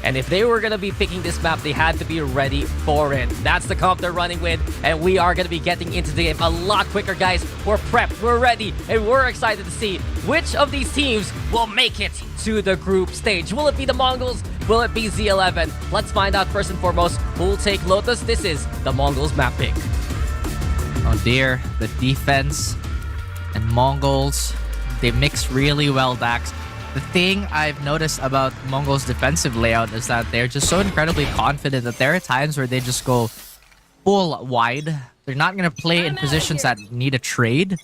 And if they were going to be picking this map, they had to be ready for it. That's the comp they're running with, and we are going to be getting into the game a lot quicker, guys. We're prepped, we're ready, and we're excited to see which of these teams will make it to the group stage. Will it be the Mongols? Will it be Z11? Let's find out first and foremost who will take Lotus. This is the Mongols map pick. Oh dear, the defense and Mongols, they mix really well, Dax. The thing I've noticed about Mongols' defensive layout is that they're just so incredibly confident that there are times where they just go full wide. They're not going to play in positions that need a trade,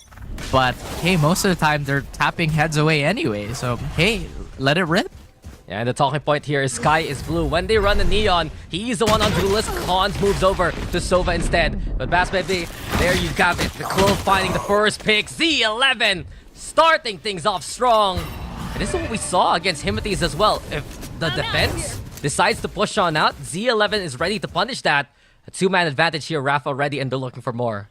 but hey, most of the time they're tapping heads away anyway. So hey, let it rip. Yeah, and the talking point here is Sky is blue. When they run the Neon, he's the one on Duelist. Khans moves over to Sova instead. But Bass Baby, there you got it. The Clove finding the first pick. Z11 starting things off strong. And this is what we saw against Himothy's as well. If the defense decides to push on out, Z11 is ready to punish that. A two-man advantage here, Rafa ready, and they're looking for more.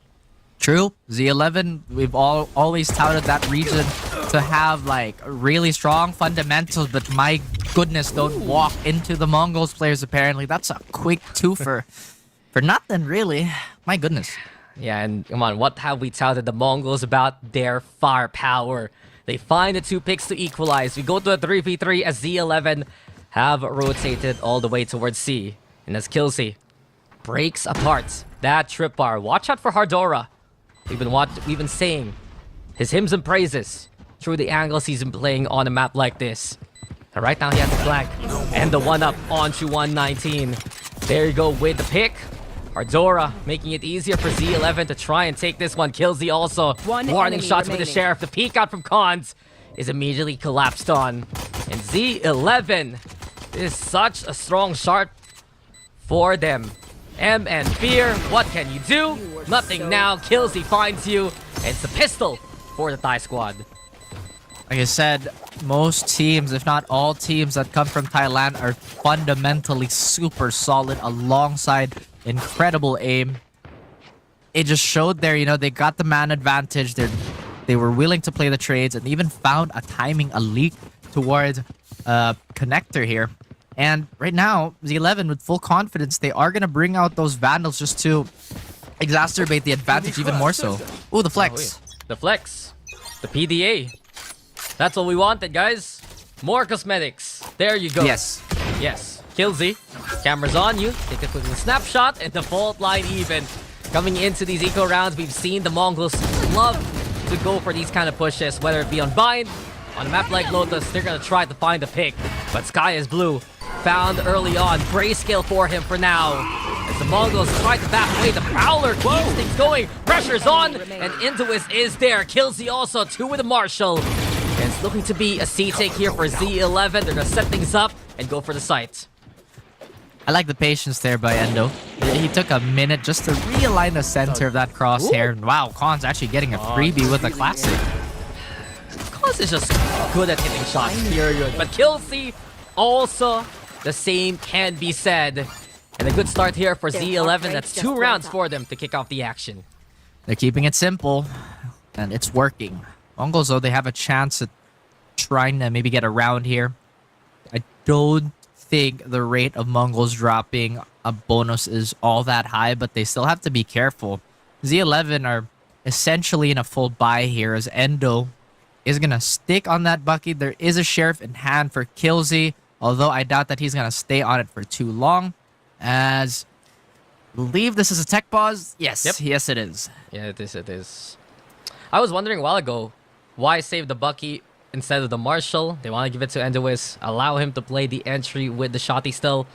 True. Z11, we've always touted that region to have like really strong fundamentals, but my goodness, don't walk into the Mongols players apparently. That's a quick twofer for nothing really. My goodness. Yeah, and come on, what have we touted the Mongols about? Their firepower. They find the two picks to equalize. We go to a 3v3 as Z11 have rotated all the way towards C. And as Kilsey breaks apart that trip bar. Watch out for Hardora. We've been saying his hymns and praises through the angles he's been playing on a map like this. And right now he has the flag and the 1-up onto 119. There you go with the pick. Hardora making it easier for Z11 to try and take this one. Killsy also. Warning shots with the Sheriff. The peek out from Khans is immediately collapsed on. And Z11 is such a strong shot for them. M and Fear, what can you do? Nothing now. Killsy finds you. It's the pistol for the Thai squad. Like I said, most teams, if not all teams that come from Thailand are fundamentally super solid alongside incredible aim. It just showed there, you know, they got the man advantage. They were willing to play the trades and even found a timing, a leak towards connector here. And right now, Z11 with full confidence, they are going to bring out those Vandals just to exacerbate the advantage even more so. Ooh, the flex. The flex. The PDA. That's what we wanted, guys. More cosmetics. There you go. Yes. Yes. Killsy. Camera's on you. Take a quick snapshot and the fault line even. Coming into these eco rounds, we've seen the Mongols love to go for these kind of pushes, whether it be on Bind, on a map like Lotus, they're going to try to find a pick. But Sky is blue. Found early on. Grayscale for him for now. As the Mongols try to back away, the Prowler keeps things going. Pressure's on, and Intuis is there. Killsy also, two with a Marshall. And it's looking to be a C-take here for Z11. They're going to set things up and go for the site. I like the patience there by Endo. He took a minute just to realign the center of that crosshair. Wow, Khan's actually getting a freebie with a classic. Khans is just good at hitting shots, period. But Killsy also the same can be said. And a good start here for Z11. That's 2 rounds for them to kick off the action. They're keeping it simple, and it's working. Mongols, though, they have a chance at trying to maybe get around here. I don't think the rate of Mongols dropping a bonus is all that high, but they still have to be careful. Z11 are essentially in a full buy here as Endo is going to stick on that bucket. There is a Sheriff in hand for Killsy, although I doubt that he's going to stay on it for too long. As I believe this is a tech pause. Yes, yep. Yes it is. Yeah, it is. I was wondering a while ago, why save the Bucky instead of the Marshall? They want to give it to Endois, allow him to play the entry with the Shotty still.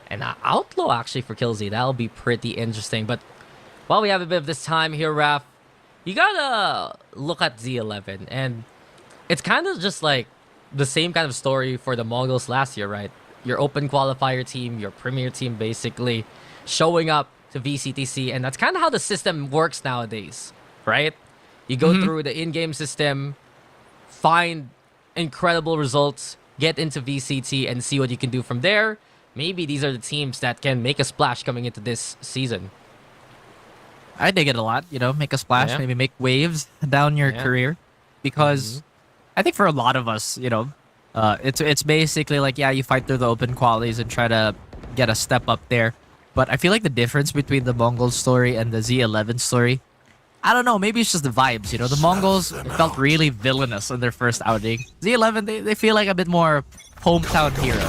And Outlaw actually for Killsy. That'll be pretty interesting. But while we have a bit of this time here, Raph, you gotta look at Z11. And it's kind of just like the same kind of story for the Mongols last year, right? Your open qualifier team, your premier team basically showing up to VCTC. And that's kind of how the system works nowadays, right? You go through the in-game system, find incredible results, get into VCT, and see what you can do from there. Maybe these are the teams that can make a splash coming into this season. I dig it a lot, you know, make a splash, maybe make waves down your career. Because I think for a lot of us, you know, It's basically like, yeah, you fight through the open qualities and try to get a step up there. But I feel like the difference between the Mongols story and the Z11 story, I don't know, maybe it's just the vibes, you know? The Mongols felt really villainous in their first outing. Z11, they feel like a bit more hometown hero.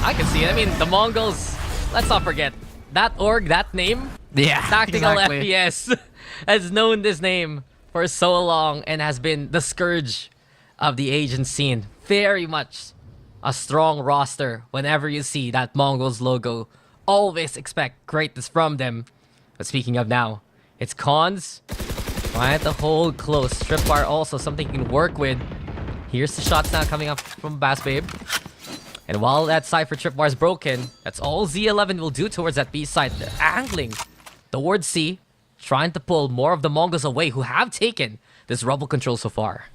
I can see it. I mean, the Mongols, let's not forget, that org, that name, Yeah, Tactical exactly. FPS, has known this name for so long and has been the scourge of the Asian scene. Very much a strong roster. Whenever you see that Mongols logo, always expect greatness from them. But speaking of now, it's Cons trying to hold close. Strip bar also something you can work with. Here's the shots now coming up from Bass Babe. And while that side for Trip bar is broken, that's all Z11 will do towards that B side. They're angling towards C, trying to pull more of the Mongols away who have taken this rubble control so far.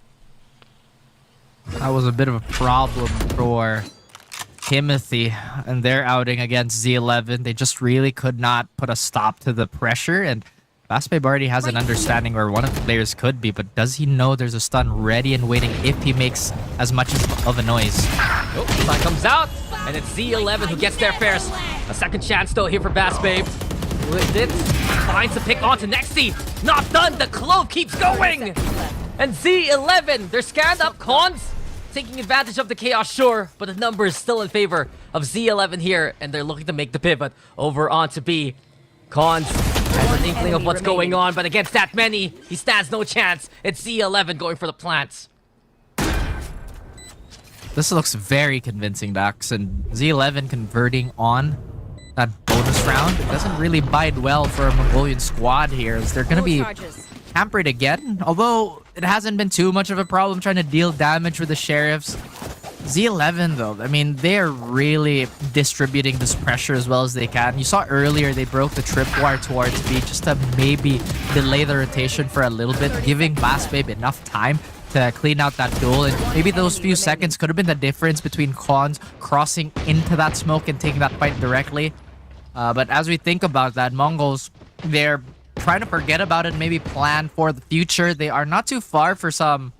That was a bit of a problem for Timothy and their outing against Z11. They just really could not put a stop to the pressure, and Bassbabe already has an understanding where one of the players could be, but does he know there's a stun ready and waiting if he makes as much of a noise? Oh, stun comes out, and it's Z11 who gets there first. A second chance though here for Bassbabe. With it, finds a pick onto Nexty. Not done, the Clove keeps going! And Z11, they're scanned up. Cons taking advantage of the chaos, sure, but the number is still in favor of Z11 here, and they're looking to make the pivot over onto B. Cons has an inkling of what's going on, but against that many, he stands no chance. It's Z11 going for the plants. This looks very convincing, Dax, and Z11 converting on that bonus round. It doesn't really bide well for a Mongolian squad here, as they're going to be hampered again. Although it hasn't been too much of a problem trying to deal damage with the Sheriffs. Z11, though, I mean, they're really distributing this pressure as well as they can. You saw earlier they broke the tripwire towards B just to maybe delay the rotation for a little bit, giving Bassbabe enough time to clean out that duel. And maybe those few seconds could have been the difference between Cons crossing into that smoke and taking that fight directly. But as we think about that, Mongols, they're trying to forget about it and maybe plan for the future. They are not too far for some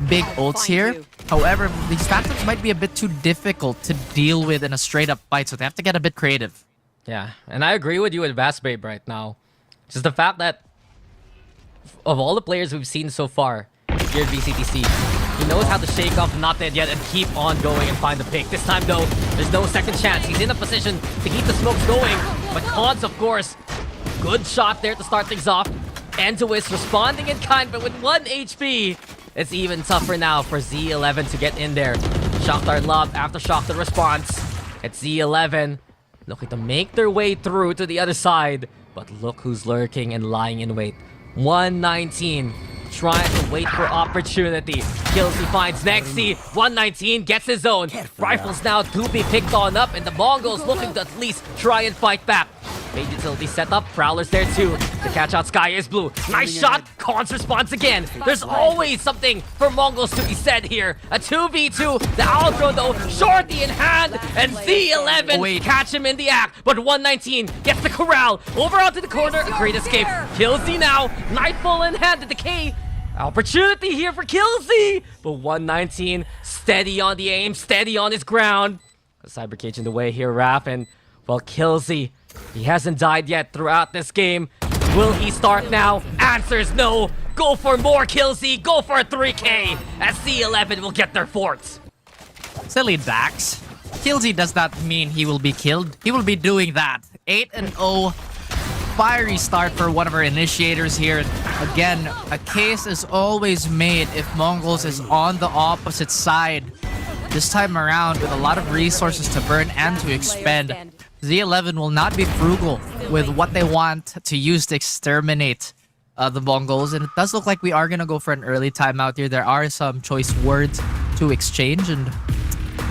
big ults here. However, these phantoms might be a bit too difficult to deal with in a straight-up fight, so they have to get a bit creative. Yeah, and I agree with you with Bassbabe right now. Just the fact that of all the players we've seen so far here at VCTC, he knows how to shake off Not Dead Yet and keep on going and find the pick. This time, though, there's no second chance. He's in a position to keep the smokes going, but Cons, of course, good shot there to start things off. Entois responding in kind, but with 1 HP, it's even tougher now for Z11 to get in there. Shock Dart Lob, Aftershock the response. It's Z11 looking to make their way through to the other side, but look who's lurking and lying in wait. 119 trying to wait for opportunity. Kills, he finds Nexy. 119 gets his own. Rifles now to be picked on up, and the Mongols looking to at least try and fight back. Mage utility set up. Prowler's there too to catch out Sky is Blue. Nice shot. Cons response again. There's always something for Mongols to be said here. A 2v2. The outro though, shorty in hand, and Z11 catch him in the act. But 119 gets the corral over onto the corner. A great escape. Killsy now. Nightfall in hand to decay. Opportunity here for Killsy, but 119 steady on the aim, steady on his ground. A cyber cage in the way here, Raph, and well, Killsy, he hasn't died yet throughout this game. Will he start now? Answers no. Go for more, Killsy. Go for a 3K, as Z11 will get their forts. Silly Dax. Killsy does not mean he will be killed. He will be doing that. 8-0. Fiery start for one of our initiators here. Again, a case is always made if Mongols is on the opposite side. This time around, with a lot of resources to burn and to expend, Z11 will not be frugal with what they want to use to exterminate the Mongols. And it does look like we are going to go for an early timeout here. There are some choice words to exchange. And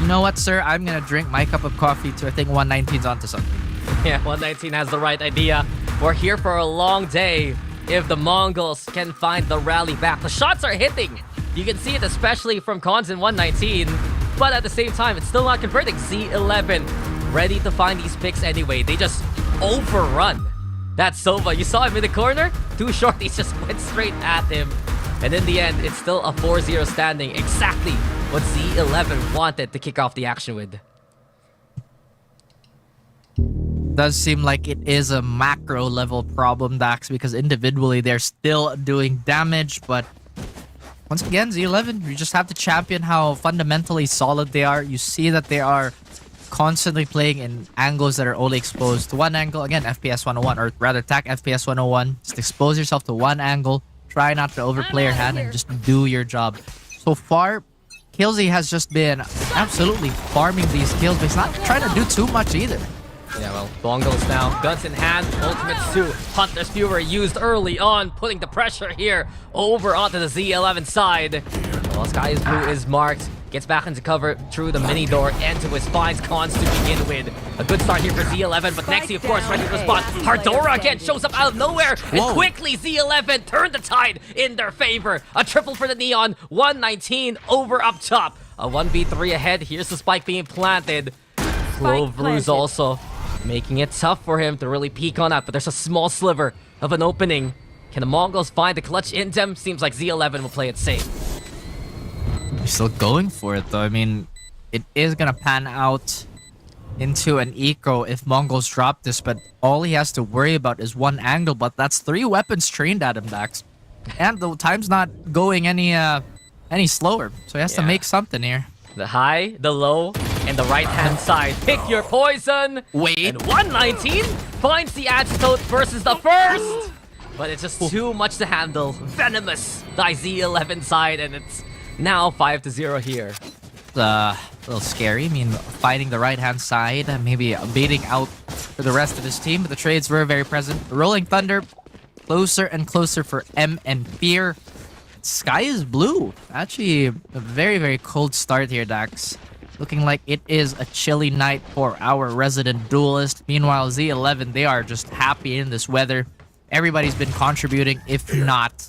you know what, sir? I'm going to drink my cup of coffee too. I think 119's onto something. Yeah, 119 has the right idea. We're here for a long day. If the Mongols can find the rally back, the shots are hitting. You can see it especially from Cons in 119. But at the same time, it's still not converting. Z11 ready to find these picks anyway. They just overrun that Sova. You saw him in the corner. Two shorties just went straight at him. And in the end, it's still a 4-0 standing. Exactly what what Z11 wanted to kick off the action with. Does seem like it is a macro level problem, Dax, because individually they're still doing damage, but once again, Z11, you just have to champion how fundamentally solid they are. You see that they are constantly playing in angles that are only exposed to one angle. Again, FPS 101, or rather attack FPS 101. Just expose yourself to one angle. Try not to overplay your hand and just do your job. So far, KillZ has just been absolutely farming these kills, but he's not trying to do too much either. Yeah, well, Bongos now, guns in hand, ultimates to Hunter's Fury used early on, putting the pressure here over onto the Z11 side. Well, Sky's Blue is marked, gets back into cover through the mini door and to his spines cons to begin with. A good start here for Z11, but Nexi, of course, ready to respond. Hardora again shows up out of nowhere, and quickly Z11 turned the tide in their favor. A triple for the Neon, 119 over up top. A 1v3 ahead, here's the spike being planted. Clove Ruse also making it tough for him to really peek on that, but there's a small sliver of an opening. Can the Mongols find the clutch in them? Seems like Z11 will play it safe. He's still going for it, though. I mean, it is gonna pan out into an eco if Mongols drop this, but all he has to worry about is one angle, but that's 3 weapons trained at him, Dax. And the time's not going any slower, so he has to make something here. The high, the low, and the right-hand side. Pick your poison. Wait. And 119 finds the antidote versus the first. But it's just too much to handle. Venomous, the Z11 side, and it's now 5-0 here. A little scary. I mean, fighting the right-hand side, maybe baiting out for the rest of his team, but the trades were very present. Rolling Thunder, closer and closer for M and Fear. Sky is blue. Actually, a very, very cold start here, Dax. Looking like it is a chilly night for our resident duelist. Meanwhile, Z11, they are just happy in this weather. Everybody's been contributing. If not,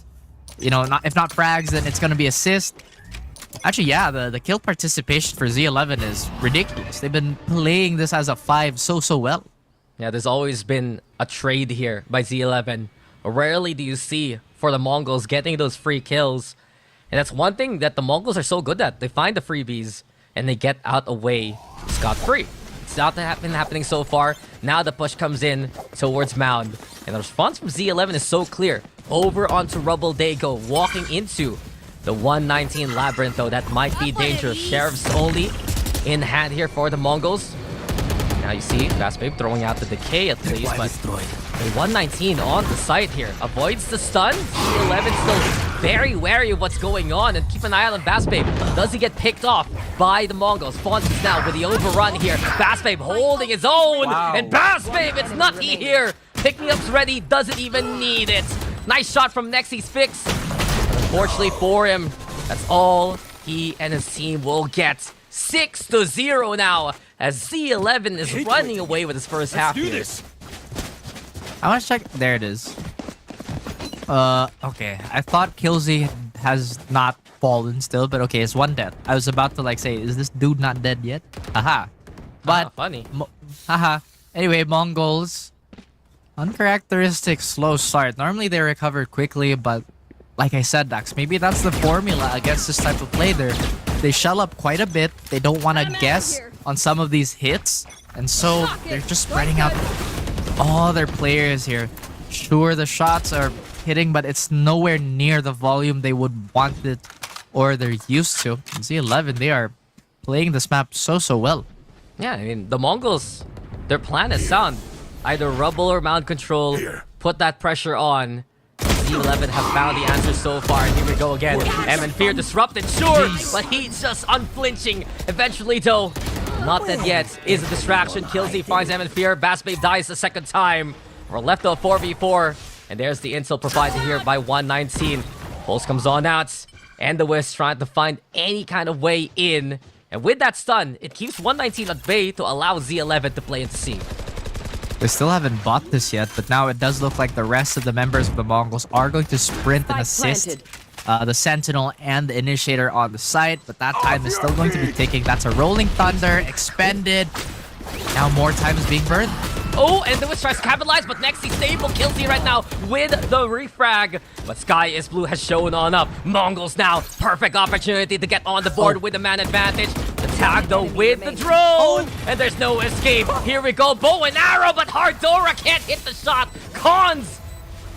if not frags, then it's going to be assist. Actually, yeah, the kill participation for Z11 is ridiculous. They've been playing this as a 5 so well. Yeah, there's always been a trade here by Z11. Rarely do you see for the Mongols getting those free kills. And that's one thing that the Mongols are so good at. They find the freebies and they get out away scot-free. It's not been happening so far. Now the push comes in towards Mound. And the response from Z11 is so clear. Over onto Rubble they go, walking into the 119 Labyrinth, though. That might be dangerous. Sheriff's only in hand here for the Mongols. Now you see Fastbabe throwing out the decay at least, but a 119 on the site here. Avoids the stun. Z11 still very wary of what's going on, and keep an eye on Fastbabe. Does he get picked off by the Mongols? Fonz's now with the overrun here. Fastbabe holding his own, and Fastbabe, it's nutty here. Picking up's ready, doesn't even need it. Nice shot from Nexi's fix. Unfortunately for him, that's all he and his team will get. 6-0 now, as Z11 is running away with his first half here. I want to check. There it is. Okay. I thought KillZ has not fallen still, but okay, it's one dead. I was about to say, is this dude not dead yet? Haha. But funny. Haha. Anyway, Mongols, uncharacteristic slow start. Normally they recover quickly, but like I said, Dax, maybe that's the formula against this type of play. They shell up quite a bit. They don't want to guess on some of these hits, and so they're just spreading out all their players here. Sure, the shots are hitting, but it's nowhere near the volume they would want it or they're used to. Z11, they are playing this map so well. Yeah, I mean, the Mongols, their plan is sound. Either Rubble or Mound Control, put that pressure on. Z11 have found the answer so far. Here we go again. M and Fear disrupted, sure, but he's just unflinching. Eventually, though, not dead yet. Is a distraction. KillZ finds M and Fear. Fastbabe dies the second time. We're left to a 4v4. And there's the intel provided here by 119. Pulse comes on out. And the Wisp trying to find any kind of way in. And with that stun, it keeps 119 at bay to allow Z11 to play into C. They still haven't bought this yet, but now it does look like the rest of the members of the Mongols are going to sprint and assist the Sentinel and the Initiator on the site, but that time is still going to be ticking. That's a Rolling Thunder, expended. Now more time is being burned. Oh, and Lewis tries to capitalize, but Nexi stable kills Z right now with the refrag. But Sky is Blue has shown on up. Mongols now, perfect opportunity to get on the board with the man advantage. The tag though with the drone, and there's no escape. Here we go, bow and arrow, but Hardora can't hit the shot. Cons,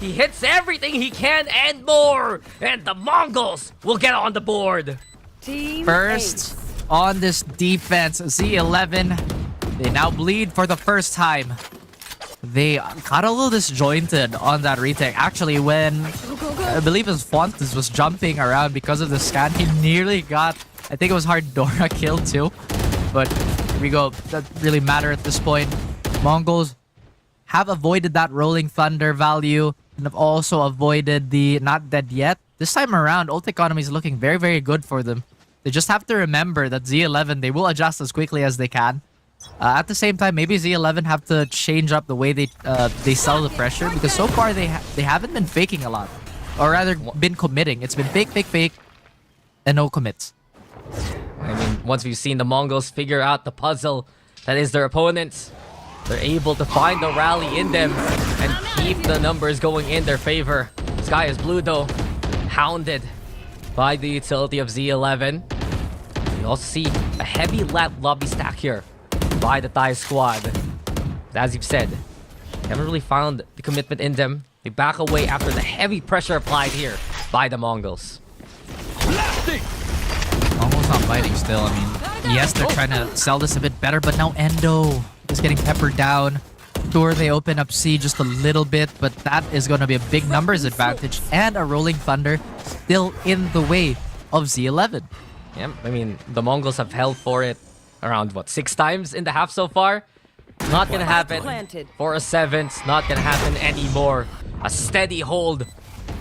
he hits everything he can and more, and the Mongols will get on the board. First on this defense, Z11, they now bleed for the first time. They got a little disjointed on that retake. Actually, when I believe his Fontes was jumping around because of the scan, he nearly got, I think it was Hardora killed too. But here we go. That really matter at this point. Mongols have avoided that Rolling Thunder value and have also avoided the not dead yet. This time around, ult economy is looking very, very good for them. They just have to remember that Z11, they will adjust as quickly as they can. At the same time, maybe Z11 have to change up the way they sell the pressure, because so far they haven't been faking a lot, or rather been committing. It's been fake, fake, fake, and no commits. I mean, once we've seen the Mongols figure out the puzzle that is their opponents, they're able to find the rally in them and keep the numbers going in their favor. Sky is Blue though, hounded by the utility of Z11. You also see a heavy lobby stack here by the Thai squad. But as you've said, they haven't really found the commitment in them. They back away after the heavy pressure applied here by the Mongols. Mongols not fighting still. I mean, yes, they're trying to sell this a bit better, but now Endo is getting peppered down. Sure, they open up C just a little bit, but that is going to be a big numbers advantage, and a Rolling Thunder still in the way of Z11. Yeah, I mean, the Mongols have held for it around, what, 6 times in the half so far? Not gonna happen for a 7th, not gonna happen anymore. A steady hold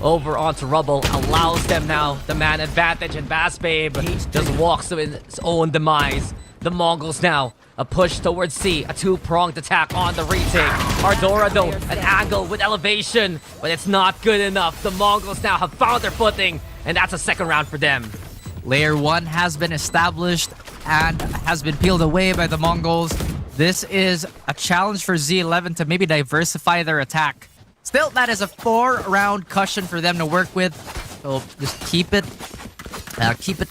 over onto Rubble allows them now the man advantage, and Bass Babe just walks to his own demise. The Mongols now a push towards C, a 2-pronged attack on the retake. Hardora though, an angle with elevation, but it's not good enough. The Mongols now have found their footing, and that's a 2nd round for them. Layer 1 has been established and has been peeled away by the Mongols. This is a challenge for Z11 to maybe diversify their attack. Still, that is a 4-round cushion for them to work with. So just keep it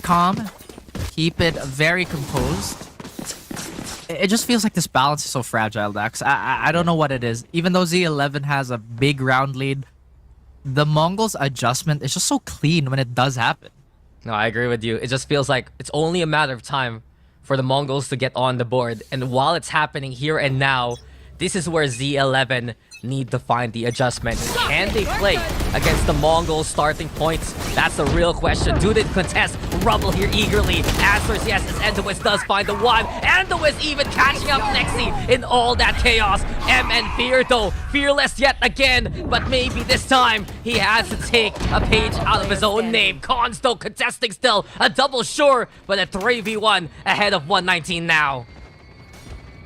calm, keep it very composed. It just feels like this balance is so fragile, Dax. I don't know what it is. Even though Z11 has a big round lead, the Mongols' adjustment is just so clean when it does happen. No, I agree with you. It just feels like it's only a matter of time for the Mongols to get on the board. And while it's happening here and now, this is where Z11 need to find the adjustment. Can they play against the Mongols starting points? That's the real question. Do they contest? Rubble here eagerly answers yes, as Endois does find the one. Endois even catching up Nexi in all that chaos. M and Fear though, fearless yet again, but maybe this time he has to take a page out of his own name. Cons though contesting still, a double sure, but a 3v1 ahead of 119 now.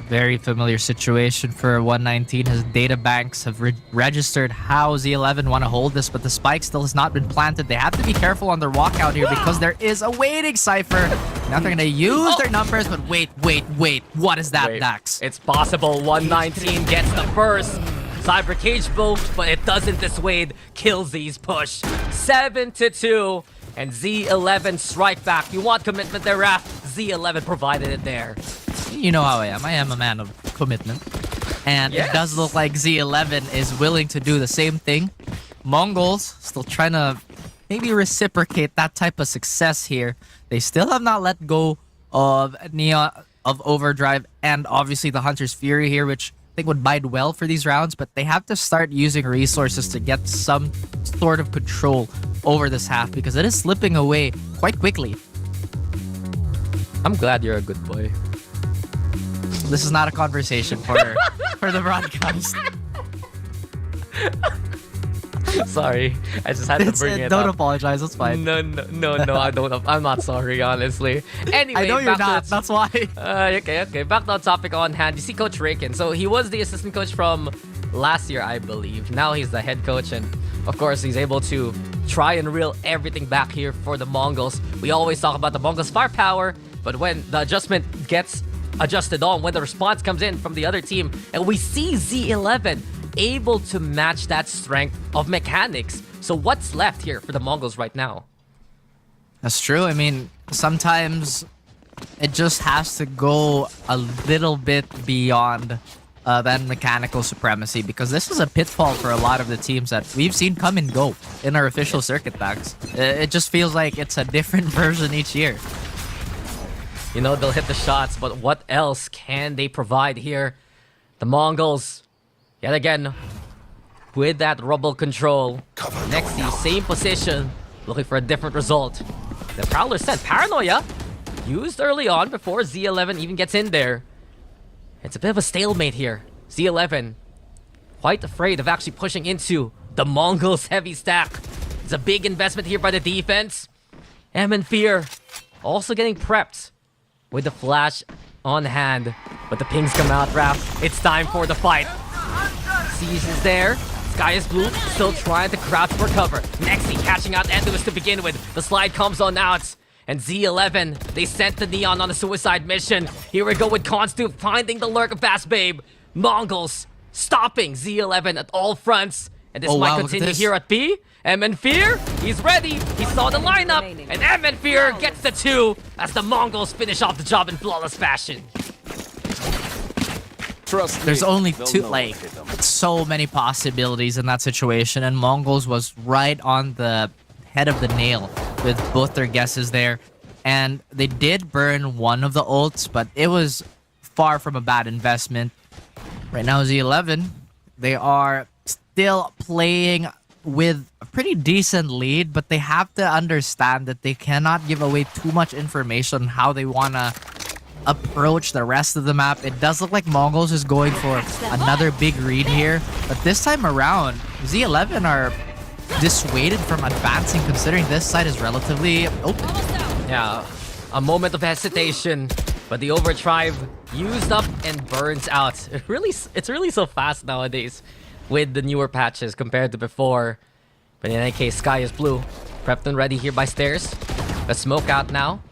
Very familiar situation for 119. His data banks have registered how Z11 want to hold this, but the spike still has not been planted. They have to be careful on their walkout here because there is a waiting Cypher. Now they're going to use their numbers, but wait. What is that, Dax? It's possible 119 gets the first Cyber Cage bolt, but it doesn't dissuade Killz's push. 7-2, and Z11 strike back. You want commitment there, Raph? Z11 provided it there. You know how I am. I am a man of commitment. And It does look like Z11 is willing to do the same thing. Mongols still trying to maybe reciprocate that type of success here. They still have not let go of of Overdrive, and obviously the Hunter's Fury here, which I think would bide well for these rounds, but they have to start using resources to get some sort of control over this half, because it is slipping away quite quickly. I'm glad you're a good boy. This is not a conversation for the broadcast. Sorry, I just had to bring it don't up. apologize, it's fine. No, I don't. I'm not sorry, honestly. Anyway, I know you're not, that's why. Okay. Back to the topic on hand. You see Coach Raken. So he was the assistant coach from last year, I believe. Now he's the head coach, and of course he's able to try and reel everything back here for the Mongols. We always talk about the Mongols' firepower, but when the adjustment gets adjusted on when the response comes in from the other team. And we see Z11 able to match that strength of mechanics. So what's left here for the Mongols right now? That's true. I mean, sometimes it just has to go a little bit beyond that mechanical supremacy, because this is a pitfall for a lot of the teams that we've seen come and go in our official circuit packs. It just feels like it's a different version each year. You know, they'll hit the shots, but what else can they provide here? The Mongols, yet again, with that rubble control. Nexi, same position, looking for a different result. The Prowler sent Paranoia, used early on before Z11 even gets in there. It's a bit of a stalemate here. Z11, quite afraid of actually pushing into the Mongols' heavy stack. It's a big investment here by the defense. M and Fear also getting prepped with the flash on hand. But the pings come out, Raph. It's time for the fight. Siege is there. Sky is blue, still trying to crouch for cover. Nexi catching out Endless to begin with. The slide comes on out. And Z11, they sent the Neon on a suicide mission. Here we go with Constu finding the lurk of Fast Babe. Mongols stopping Z11 at all fronts. And this might continue here at B. M and Fear, he's ready. He saw the lineup. And M and Fear gets the 2 as the Mongols finish off the job in flawless fashion. There's only two, like, so many possibilities in that situation, and Mongols was right on the head of the nail with both their guesses there. And they did burn one of the ults, but it was far from a bad investment. Right now, Z11, they are still playing with a pretty decent lead, but they have to understand that they cannot give away too much information on how they want to approach the rest of the map. It does look like Mongols is going for another big read here, but this time around, Z11 are dissuaded from advancing, considering this side is relatively open. Yeah, a moment of hesitation, but the Overdrive used up and burns out. It's really so fast nowadays with the newer patches compared to before. But in any case, Sky is blue. Prepped and ready here by Stairs. A smoke out now.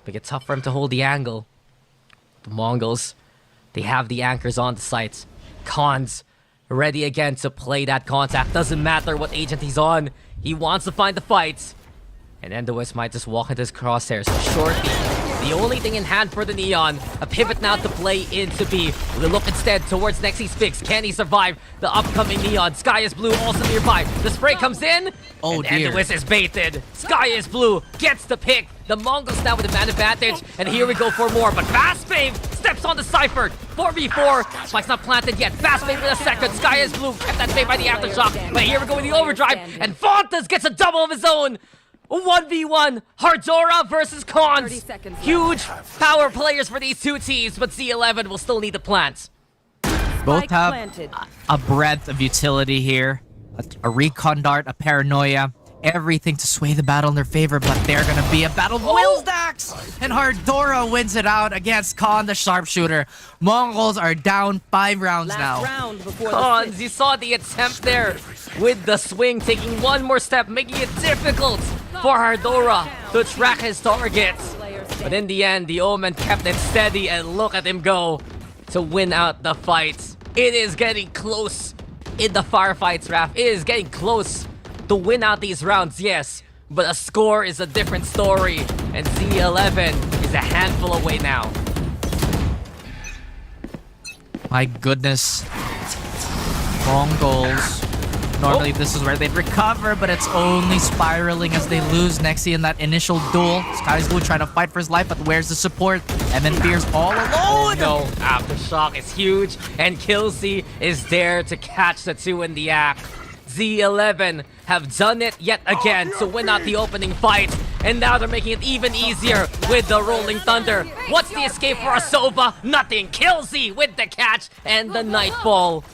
Make it tough for him to hold the angle. The Mongols, they have the anchors on the sites. Khans, ready again to play that contact. Doesn't matter what agent he's on. He wants to find the fight. And Endowis might just walk into his crosshairs. Shortly, the only thing in hand for the Neon. A pivot now to play into B. We look instead towards Nexi's fix. Can he survive the upcoming Neon? Sky is blue also nearby. The spray comes in. Oh, and dear. Endowis is baited. Sky is blue gets the pick. The Mongols now with the man advantage. And here we go for more. But Fast Babe steps on the Cypher. 4v4. Spike's not planted yet. Fast Babe with a second. Sky is blue. Kept that bait by the aftershock. But here we go with the overdrive. And Fontas gets a double of his own. 1v1, Hardora versus Khans. Huge power players for these two teams, but Z11 will still need the plants. Both have a breadth of utility here. A recon dart, a paranoia, everything to sway the battle in their favor, but they're gonna be a battle of will stacks! And Hardora wins it out against Khan, the sharpshooter. Mongols are down 5 rounds now. Khans, you saw the attempt there with the swing, taking one more step, making it difficult for Hardora to track his targets. But in the end, the Omen kept it steady, and look at him go to win out the fight. It is getting close in the firefights, Raph. It is getting close to win out these rounds, yes. But a score is a different story, and Z11 is a handful away now. My goodness. Mongols. Normally this is where they'd recover, but it's only spiraling as they lose Nexi in that initial duel. Sky's Blue trying to fight for his life, but where's the support? And then Fear's all alone! Oh no, Aftershock is huge, and Killsey is there to catch the 2 in the act. Z11 have done it yet again to win out the opening fight, and now they're making it even easier with the Rolling Thunder. What's the escape for Asova? Nothing. Killsey with the catch and the Nightfall.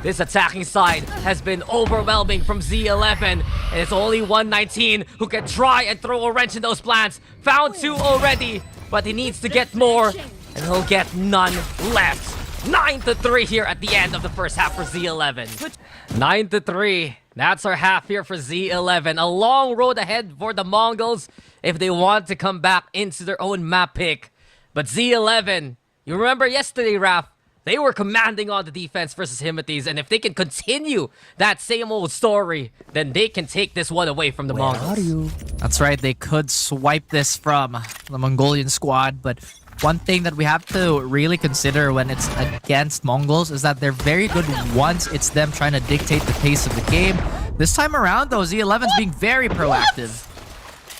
This attacking side has been overwhelming from Z11, and it's only 119 who can try and throw a wrench in those plans. Found 2 already, but he needs to get more, and he'll get none left. 9-3 here at the end of the first half for Z11. 9-3. That's our half here for Z11. A long road ahead for the Mongols if they want to come back into their own map pick. But Z11, You remember yesterday, Raph? They were commanding on the defense versus Himothy's, and if they can continue that same old story, then they can take this one away from the Mongols. That's right, they could swipe this from the Mongolian squad, but one thing that we have to really consider when it's against Mongols is that they're very good once it's them trying to dictate the pace of the game. This time around, though, Z11's being very proactive.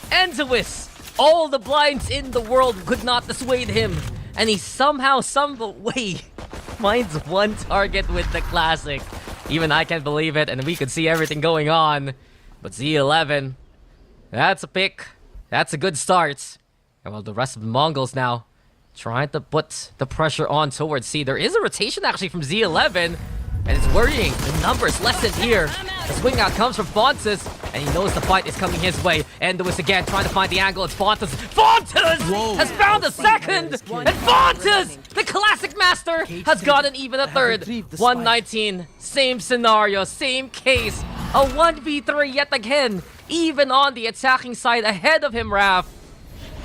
Enzuis! All the blinds in the world could not dissuade him, and he somehow, some way, finds one target with the classic. Even I can't believe it, and we could see everything going on. But Z11, that's a pick. That's a good start. And while the rest of the Mongols now trying to put the pressure on towards C. There is a rotation actually from Z11, and it's worrying. The numbers lessened here. The swing out comes from Fontes, and he knows the fight is coming his way. Enduis again trying to find the angle. It's Fontes. Fontes has found a second! And Fontes, the classic master, has gotten even a third. 119, same scenario, same case. A 1v3 yet again, even on the attacking side ahead of him, Raph.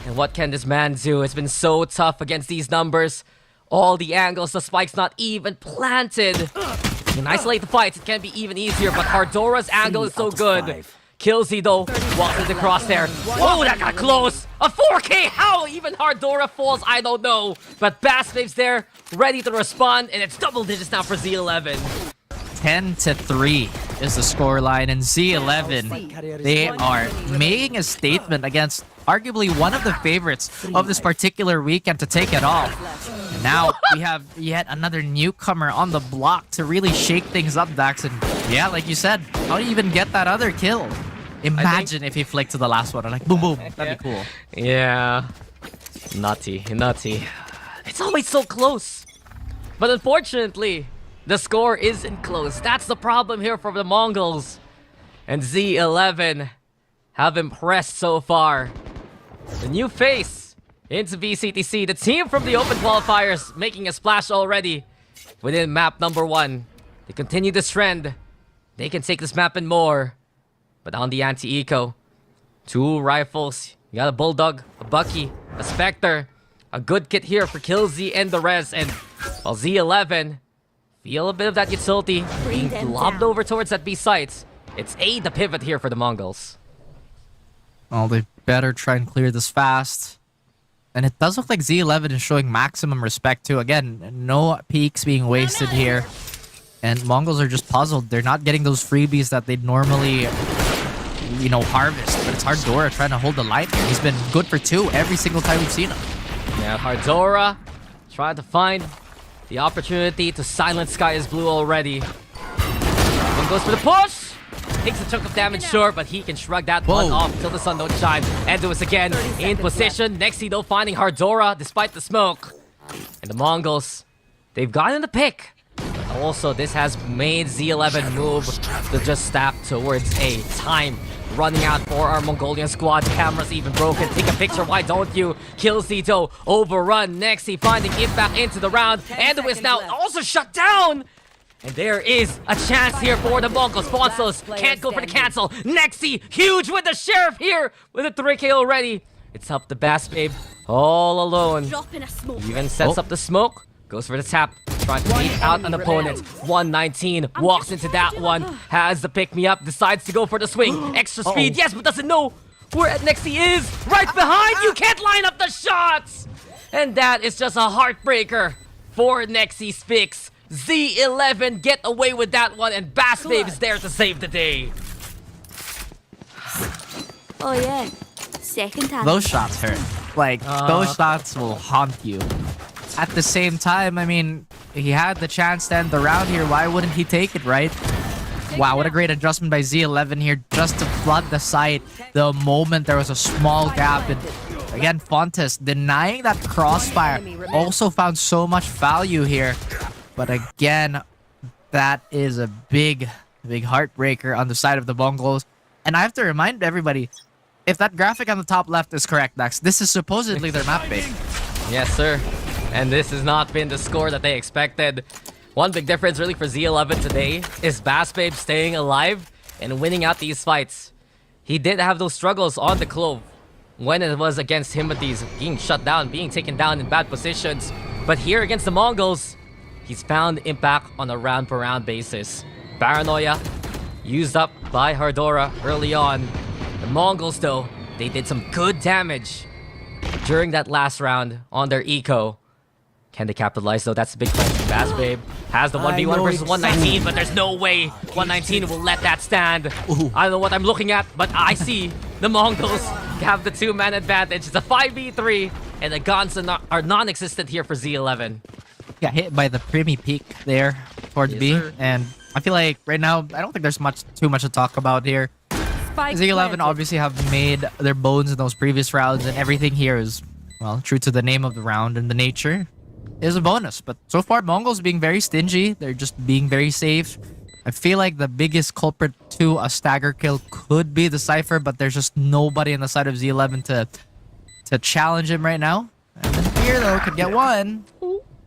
And what can this man do? It's been so tough against these numbers. All the angles, the spikes not even planted. You can isolate the fights, it can be even easier, but Hardora's angle is so good. Killsy though, walks into the crosshair. Whoa, that got close! A 4K! How even Hardora falls, I don't know. But Bassbabe's there, ready to respond, and it's double digits now for Z11. 10-3 is the scoreline, and Z11, they are making a statement against arguably one of the favorites of this particular weekend to take it off. And now we have yet another newcomer on the block to really shake things up, Dax. And yeah, like you said, how do you even get that other kill? Imagine if he flicked to the last one, like boom boom, that'd be cool. Yeah, nutty. It's always so close. But unfortunately, the score isn't close. That's the problem here for the Mongols. And Z11 have impressed so far. The new face into VCTC. The team from the open qualifiers making a splash already within map number 1. They continue this trend. They can take this map and more. But on the anti-eco, 2 rifles. You got a Bulldog, a Bucky, a Spectre. A good kit here for Killsy and the res. And while Z11 feel a bit of that utility being lobbed over towards that B site. It's A the pivot here for the Mongols. Well, they better try and clear this fast. And it does look like Z11 is showing maximum respect too. Again, no peaks being wasted here. And Mongols are just puzzled. They're not getting those freebies that they'd normally, you know, harvest. But it's Hardora trying to hold the line here. He's been good for 2 every single time we've seen him. Yeah, Hardora trying to find the opportunity to silence Sky is Blue already. One goes for the push! Takes a chunk of damage, sure, but he can shrug that one off till the sun don't shine. Enduis again in position. Nexi though finding Hardora despite the smoke. And the Mongols, they've gotten the pick. But also, this has made Z11 move to just step towards a time running out for our Mongolian squad. Camera's even broken. Take a picture, why don't you? Killzito overrun. Nexi finding impact into the round. Enduis now also shut down. And there is a chance here for the Mongols. Fonsos can't go for the cancel. Nexi, huge with the Sheriff here with a 3K already. It's up to Bassbabe all alone. Even sets up the smoke. Goes for the tap. Trying to beat out an opponent. 119 walks into that one. Has the pick-me-up. Decides to go for the swing. Extra speed, yes, but doesn't know where Nexi is. Right behind you. Can't line up the shots. And that is just a heartbreaker for Nexi's fix. Z11 get away with that one, and Bassbabe is there to save the day. Oh yeah, second time. Those shots hurt. Like, those shots will haunt you. At the same time, I mean, he had the chance to end the round here. Why wouldn't he take it, right? Wow, what a great adjustment by Z11 here just to flood the site the moment there was a small gap. And again, Fontes denying that crossfire also found so much value here. But again, that is a big heartbreaker on the side of the Mongols. And I have to remind everybody, if that graphic on the top left is correct, Dax, this is supposedly their map pick. Yes, sir. And this has not been the score that they expected. One big difference really for Z11 today is Bassbabe staying alive and winning out these fights. He did have those struggles on the Clove when it was against Himothy's being shut down, being taken down in bad positions. But here against the Mongols, he's found impact on a round-per-round basis. Paranoia used up by Hardora early on. The Mongols, though, they did some good damage during that last round on their eco. Can they capitalize, though? That's the big question. Bass Babe has the 1v1 versus 119, but there's no way 119 will let that stand. I don't know what I'm looking at, but I see the Mongols have the two-man advantage. It's a 5v3, and the guns are non-existent here for Z11. Got hit by the Primy Peak there towards Yes, B, sir. and I feel like right now, I don't think there's too much to talk about here. Spike Z11 planted. obviously have made their bones in those previous rounds, and everything here is, well, true to the name of the round and the nature is a bonus. But so far, Mongols being very stingy. They're just being very safe. I feel like the biggest culprit to a stagger kill could be the Cypher, but there's just nobody on the side of Z11 to challenge him right now. And then here, though, could get one.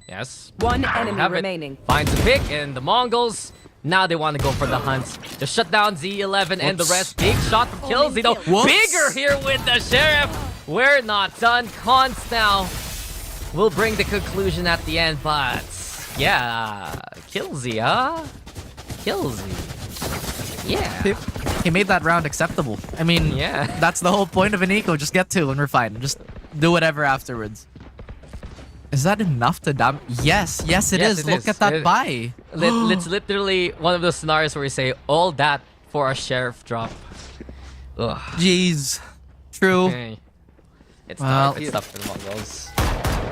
Yes. One enemy Have it. remaining. Finds a pick, and the Mongols, now they want to go for the hunt. To shut down Z11 and the Whoops. rest. Big shot from Killsy, though. Whoops. Bigger here with the Sheriff. We're not done. Cons now will bring the conclusion at the end, but yeah. Killsy, huh? Killsy. Yeah. He made that round acceptable. I mean, Yeah. that's the whole point of an eco. Just get two and we're fine. Just do whatever afterwards. Is that enough to damage? Yes, yes it Yes, is. it Look is. at that It- buy. It's literally one of those scenarios where we say, all that for a Sheriff drop. Ugh. Jeez. True. Okay. It's Well, tough. It's tough for the Mongols.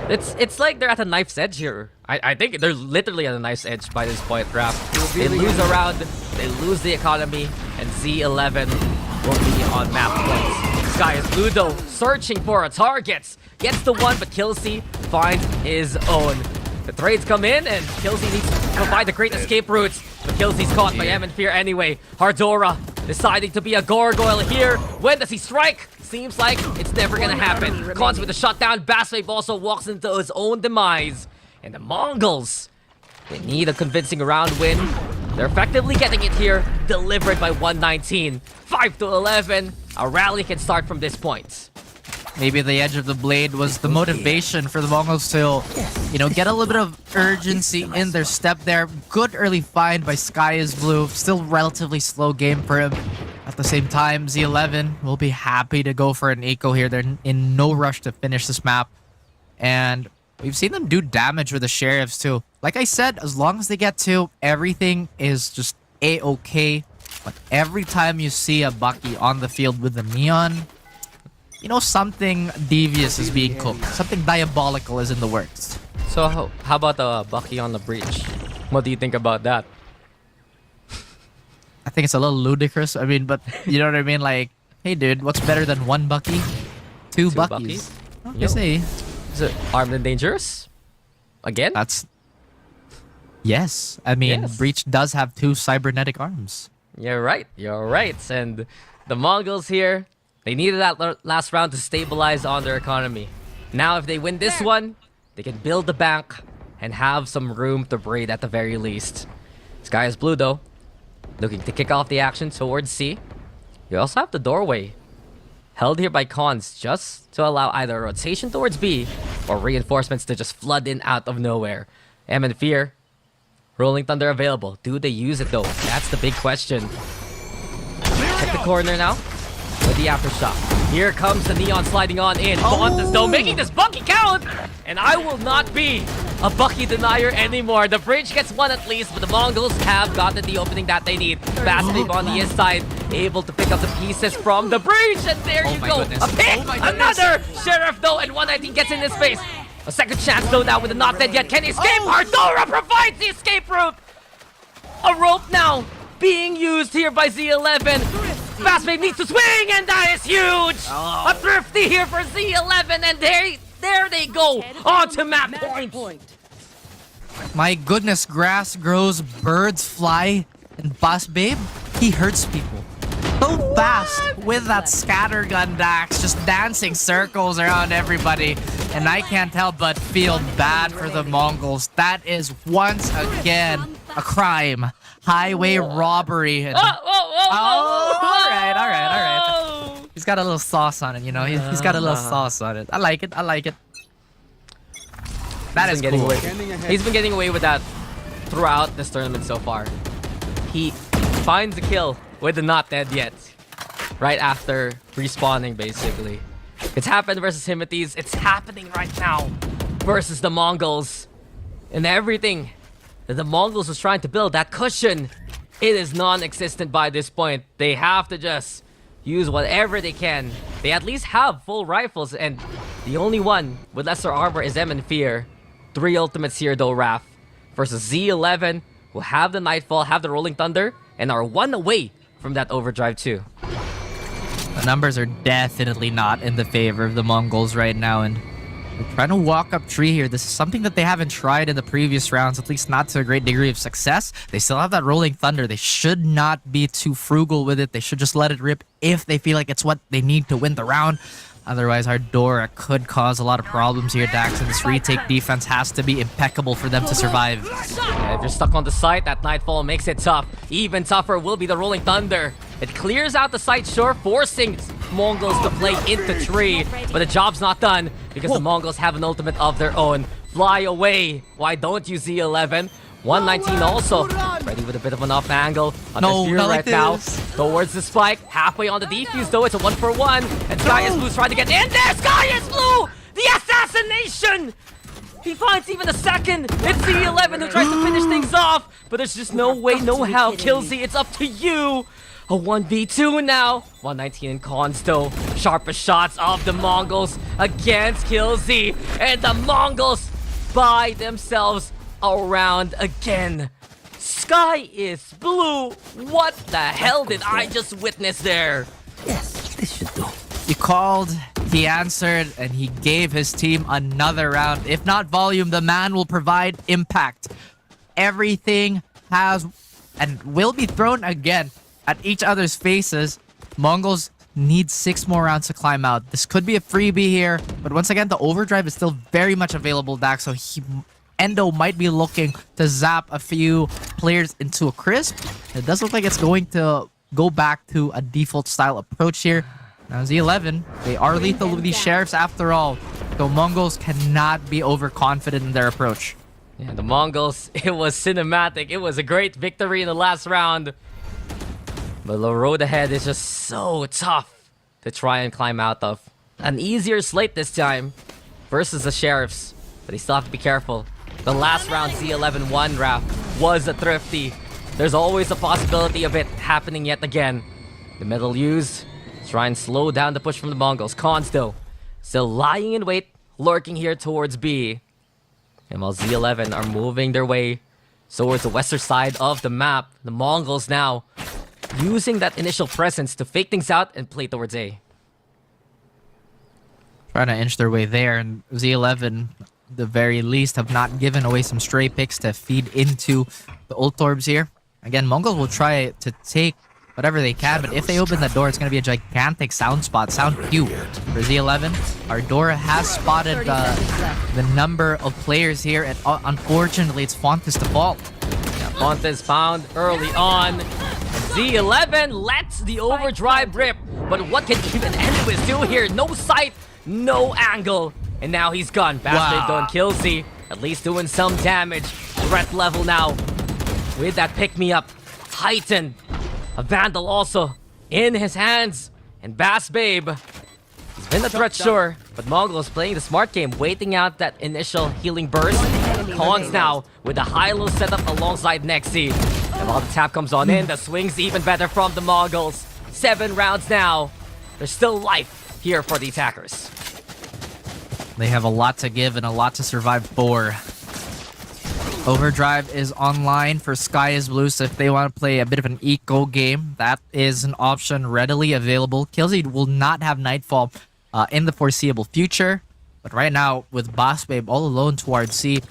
It's like they're at a knife's edge here. I think they're literally at a knife's edge by this point, Rap. They lose a round, they lose the economy, and Z11 will be on map points. Sky is blue though, searching for a target. Gets the one, but Killsy finds his own. The trades come in, and Killsy needs to provide the great escape routes. But Killsy's caught by M and Fear anyway. Hardora deciding to be a gargoyle here. When does he strike? Seems like it's never gonna happen. Cons with the shutdown. Basswave also walks into his own demise. And the Mongols, they need a convincing round win. They're effectively getting it here, delivered by 119. 5-11. A rally can start from this point. Maybe the edge of the blade was the motivation for the Mongols to, get a little bit of urgency in their step there. Good early find by Sky is Blue. Still relatively slow game for him. At the same time, Z11 will be happy to go for an eco here. They're in no rush to finish this map. And we've seen them do damage with the Sheriffs too. Like I said, as long as they get two, everything is just A-okay. But every time you see a Bucky on the field with the Neon, something devious is being cooked. Something diabolical is in the works. So how about Bucky on the breach? What do you think about that? I think it's a little ludicrous. I mean, but you know what I mean? Like, hey, dude, what's better than one Bucky? Two Buckies. Yo. You say. Is it armed and dangerous? Again? That's... Yes. I mean, Yes. Breach does have two cybernetic arms. You're right. You're right. And the Mongols here, they needed that last round to stabilize on their economy. Now, if they win this one, they can build the bank and have some room to breathe at the very least. Sky is blue, though. Looking to kick off the action towards C. You also have the doorway. Held here by Cons just to allow either a rotation towards B or reinforcements to just flood in out of nowhere. M and Fear. Rolling Thunder available. Do they use it though? That's the big question. Check the corner now with the aftershock. Here comes the Neon sliding on in. Bontas though making this Bucky count! And I will not be a Bucky denier anymore. The bridge gets one at least, but the Mongols have gotten the opening that they need. Basswave on the inside, able to pick up the pieces from the breach, and there you my go. goodness. A pick! Oh my goodness. Another Sheriff though, and 119 gets in his face. A second chance though now with the not dead yet. Can he escape? Ardora provides the escape route! A rope now being used here by Z11. Fastwave needs to swing, and that is huge! A thrifty here for Z11, and there they go! On to map point! My goodness, grass grows, birds fly, and Boss Babe, he hurts people. So fast with that scattergun Dax, just dancing circles around everybody. And I can't help but feel bad for the Mongols. That is once again a crime. Highway robbery. And all right. He's got a little sauce on it, He's got a little sauce on it. I like it. That He's is been getting cool. away. He's been getting away with that throughout this tournament so far. He finds the kill with the not dead yet. Right after respawning, basically. It's happened versus Himothy's. It's happening right now versus the Mongols. And everything that the Mongols was trying to build, that cushion, it is non-existent by this point. They have to just use whatever they can. They at least have full rifles, and the only one with lesser armor is M and Fear. 3 ultimates here though, Raph. Versus Z11, who have the Nightfall, have the Rolling Thunder, and are 1 away from that overdrive too. The numbers are definitely not in the favor of the Mongols right now, and they're trying to walk up tree here. This is something that they haven't tried in the previous rounds, at least not to a great degree of success. They still have that Rolling Thunder. They should not be too frugal with it. They should just let it rip if they feel like it's what they need to win the round. Otherwise, Ardora could cause a lot of problems here, Dax, and this retake defense has to be impeccable for them to survive. Yeah, if you're stuck on the site, that Nightfall makes it tough. Even tougher will be the Rolling Thunder. It clears out the site, sure, forcing Mongols to play into tree. But the job's not done because the Mongols have an ultimate of their own. Fly away. Why don't you, Z11? 119 also. Ready with a bit of an off angle. No, not like now. this. Towards the spike. Halfway on the defuse though. It's a 1-for-1. And Sky is Blue trying to get in there. Sky is Blue! The assassination! He finds even a second. It's Z11 who tries to finish things off. But there's just no way, no how. Killsy, it's up to you. A 1v2 now. 119 in cons though. Sharpest shots of the Mongols against Killsy. And the Mongols by themselves around again. Sky is Blue. What the hell did I just witness there? Yes, this should do. He called, he answered, and he gave his team another round. If not volume, the man will provide impact. Everything has and will be thrown again at each other's faces. Mongols need 6 more rounds to climb out. This could be a freebie here, but once again, the overdrive is still very much available, Dax, so Endo might be looking to zap a few players into a crisp. It does look like it's going to go back to a default style approach here. Now Z11, they are lethal with these sheriffs after all, so Mongols cannot be overconfident in their approach. Yeah, the Mongols, it was cinematic. It was a great victory in the last round. But the road ahead is just so tough to try and climb out of. An easier slate this time versus the sheriffs, but they still have to be careful. The last round Z11 won, Raph, was a thrifty. There's always a possibility of it happening yet again. The middle use, try and slow down the push from the Mongols. Cons though, still lying in wait, lurking here towards B. And while Z11 are moving their way towards the western side of the map, the Mongols now using that initial presence to fake things out and play towards A. Trying to inch their way there, and Z11, the very least, have not given away some stray picks to feed into the ult orbs here. Again, Mongols will try to take whatever they can, but if they open the door, it's going to be a gigantic sound spot, sound cue for Z11. Ardora has spotted the number of players here, and unfortunately, it's Fontes to fall. Yeah, Fontes found early on. Z11 lets the overdrive rip, but what can even Enemies do here? No sight, no angle, and now he's gone. Bastard done Killsy, at least doing some damage. Threat level now with that pick-me-up heightened. A Vandal also in his hands, and Bass Babe, he's been a threat, sure, but Mongols playing the smart game, waiting out that initial healing burst. Cons now with a high-low setup alongside Nexi. And while the tap comes on in, the swing's even better from the Mongols. 7 rounds now. There's still life here for the attackers. They have a lot to give and a lot to survive for. Overdrive is online for Sky is Blue, so if they want to play a bit of an eco game, that is an option readily available. Killsy will not have Nightfall in the foreseeable future, but right now, with Boss Babe all alone towards C,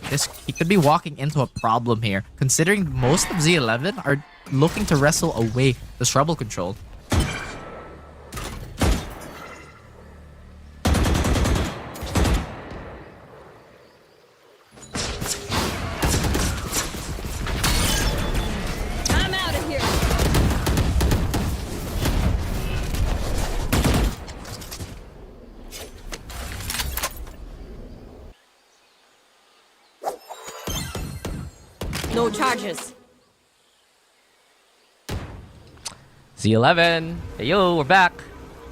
he could be walking into a problem here, considering most of Z11 are looking to wrestle away the trouble control. changes. Z11. Hey, yo, we're back.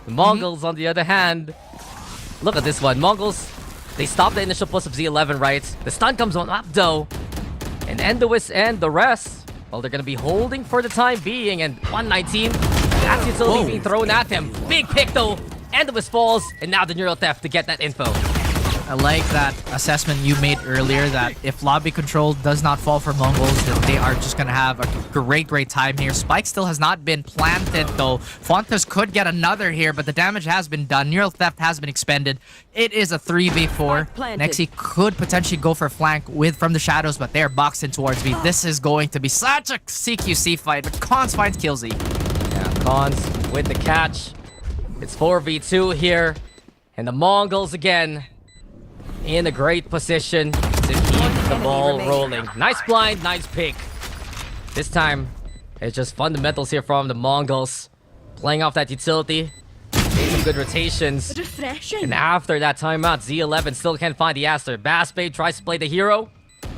The Mongols, on the other hand. Look at this one. Mongols, they stopped the initial push of Z11, right? The stun comes on up, though. And Endois and the rest, well, they're going to be holding for the time being. And 119, that's utility being thrown at him. Big pick, though. Endois falls, and now the neural theft to get that info. I like that assessment you made earlier that if lobby control does not fall for Mongols, then they are just going to have a great time here. Spike still has not been planted, though. Fontes could get another here, but the damage has been done. Neural theft has been expended. It is a 3v4. Nexi could potentially go for flank from the shadows, but they're boxed in towards me. This is going to be such a CQC fight, but Cons finds Killsy. Yeah, Cons with the catch. It's 4v2 here. And the Mongols again in a great position to keep the ball rolling. Nice blind, nice pick. This time, it's just fundamentals here from the Mongols. Playing off that utility. Made some good rotations. Refreshing. And after that timeout, Z11 still can't find the Aster. Bassbabe tries to play the hero.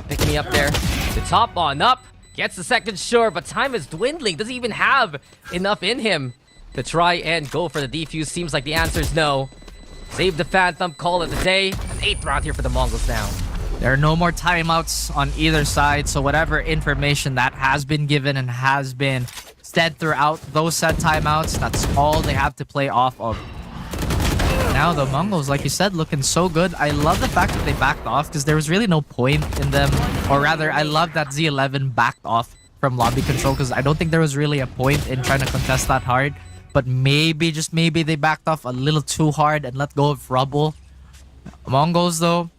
Picking me up there. The top on up. Gets the second sure, but time is dwindling. Doesn't even have enough in him to try and go for the defuse. Seems like the answer is no. Save the Phantom, call it a day. An 8th round here for the Mongols now. There are no more timeouts on either side, so whatever information that has been given and has been said throughout those said timeouts, that's all they have to play off of. Now the Mongols, like you said, looking so good. I love the fact that they backed off because there was really no point in them. Or rather, I love that Z11 backed off from lobby control because I don't think there was really a point in trying to contest that hard. But maybe, just maybe, they backed off a little too hard and let go of Rubble. Mongols, though,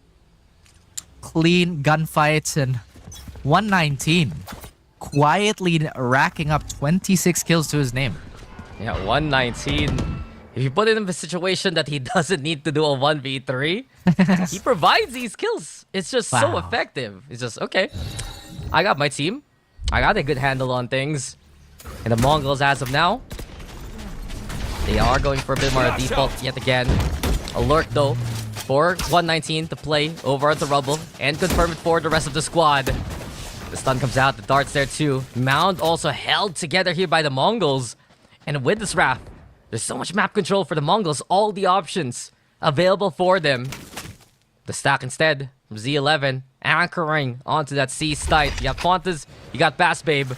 clean gunfights and 119. Quietly racking up 26 kills to his name. Yeah, 119. If you put it in a situation that he doesn't need to do a 1v3, he provides these kills. It's just so effective. It's just, okay, I got my team. I got a good handle on things. And the Mongols, as of now, they are going for a bit more default yet again. Alert, though, for 119 to play over at the Rubble and confirm it for the rest of the squad. The stun comes out, the dart's there too. Mound also held together here by the Mongols. And with this Wrath, there's so much map control for the Mongols. All the options available for them. The stack instead from Z11 anchoring onto that C site. You got Fontes, you got Bassbabe.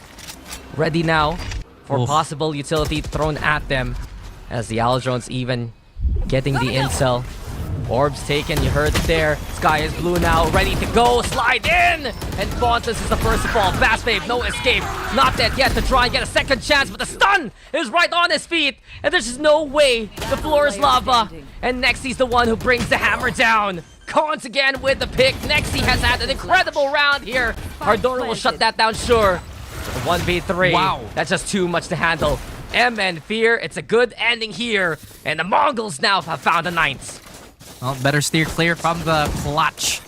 Ready now for possible utility thrown at them. As the Aldrones even getting the intel. Orbs taken, you heard it there. Sky is blue now, ready to go. Slide in! And Fontes is the first to fall. Bassbabe, no escape. Not dead yet to try and get a second chance, but the stun is right on his feet. And there's just no way. The floor is lava. And Nexi's the one who brings the hammer down. Cons again with the pick. Nexi has had an incredible round here. Ardora will shut that down, sure. 1v3. Wow. That's just too much to handle. M and Fear, it's a good ending here. And the Mongols now have found a 9th. Well, better steer clear from the clutch.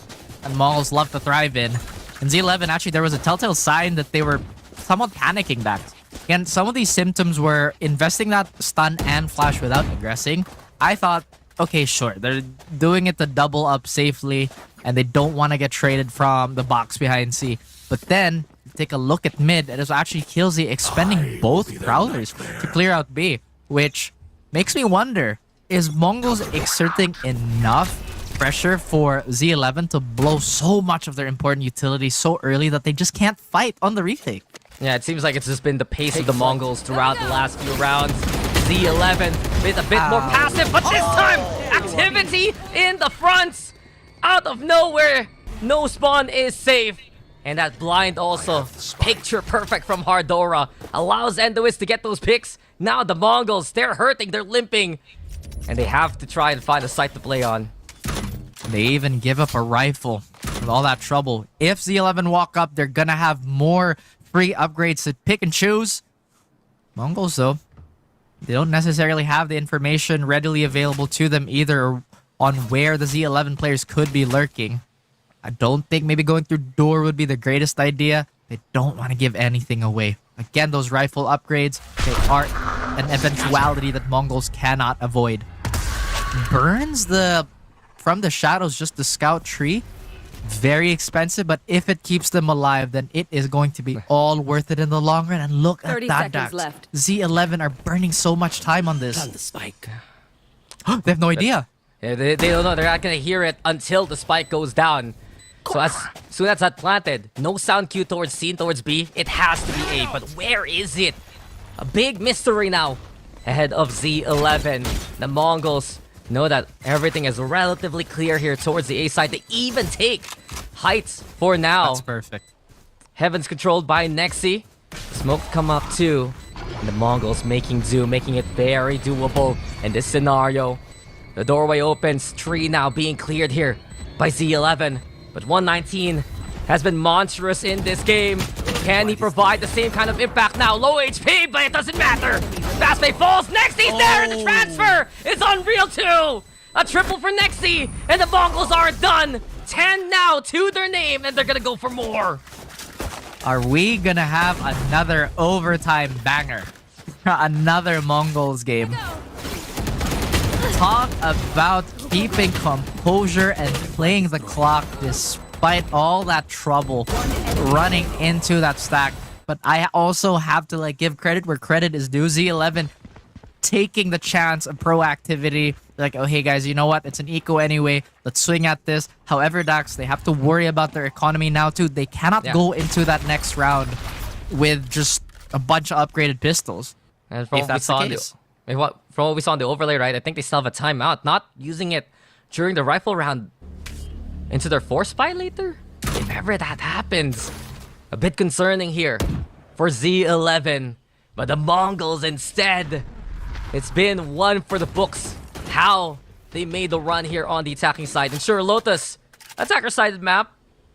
And Mongols love to thrive in. In Z11, actually, there was a telltale sign that they were somewhat panicking back. Again, some of these symptoms were investing that stun and flash without aggressing. I thought, okay, sure, they're doing it to double up safely, and they don't want to get traded from the box behind C. But then, take a look at mid, and it was actually Killsy expending both Prowlers to clear out B, which makes me wonder, is Mongols exerting enough pressure for Z11 to blow so much of their important utility so early that they just can't fight on the retake? Yeah, it seems like it's just been the pace of the Mongols throughout the last few rounds. Z11 with a bit more passive, but this time, activity in the front. Out of nowhere, no spawn is safe. And that blind also, picture perfect from Hardora, allows Endois to get those picks. Now the Mongols, they're hurting, they're limping. And they have to try and find a site to play on. They even give up a rifle with all that trouble. If Z11 walk up, they're gonna have more free upgrades to pick and choose. Mongols, though, they don't necessarily have the information readily available to them either on where the Z11 players could be lurking. I don't think maybe going through door would be the greatest idea. They don't want to give anything away. Again, those rifle upgrades, they are an eventuality that Mongols cannot avoid. Burns from the shadows just the scout tree. very expensive, but if it keeps them alive, then it is going to be all worth it in the long run. And look at 30 that, seconds Dax. left. Z11 are burning so much time on this. The spike. They have no idea. Yeah, they don't know. They're not gonna hear it until the spike goes down. So as soon as that's planted, no sound cue towards C and towards B. It has to be A, but where is it? A big mystery now ahead of Z11. The Mongols know that everything is relatively clear here towards the A side. They even take heights for now. That's perfect. Heaven's controlled by Nexi. Smoke come up too. And the Mongols making do, making it very doable in this scenario. The doorway opens. Tree now being cleared here by Z11. But 119 has been monstrous in this game. Can he provide the same kind of impact now? Low HP, but it doesn't matter. Fastbay falls. Nexi's there, and the transfer is unreal too. A triple for Nexi, and the Mongols are done. 10 now to their name, and they're gonna go for more. Are we gonna have another overtime banger? Another Mongols game. Talk about keeping composure and playing the clock despite all that trouble running into that stack. But I also have to give credit where credit is due. Z11 taking the chance of proactivity. Like, oh hey guys, you know what? It's an eco anyway. Let's swing at this. However, Dax, they have to worry about their economy now too. They cannot go into that next round with just a bunch of upgraded pistols. And from If that's the case. From what we saw in the overlay, right? I think they still have a timeout, not using it during the rifle round into their force spy later. If ever that happens, a bit concerning here for Z11. But the Mongols instead, it's been one for the books. How they made the run here on the attacking side. And sure, Lotus, attacker-sided map.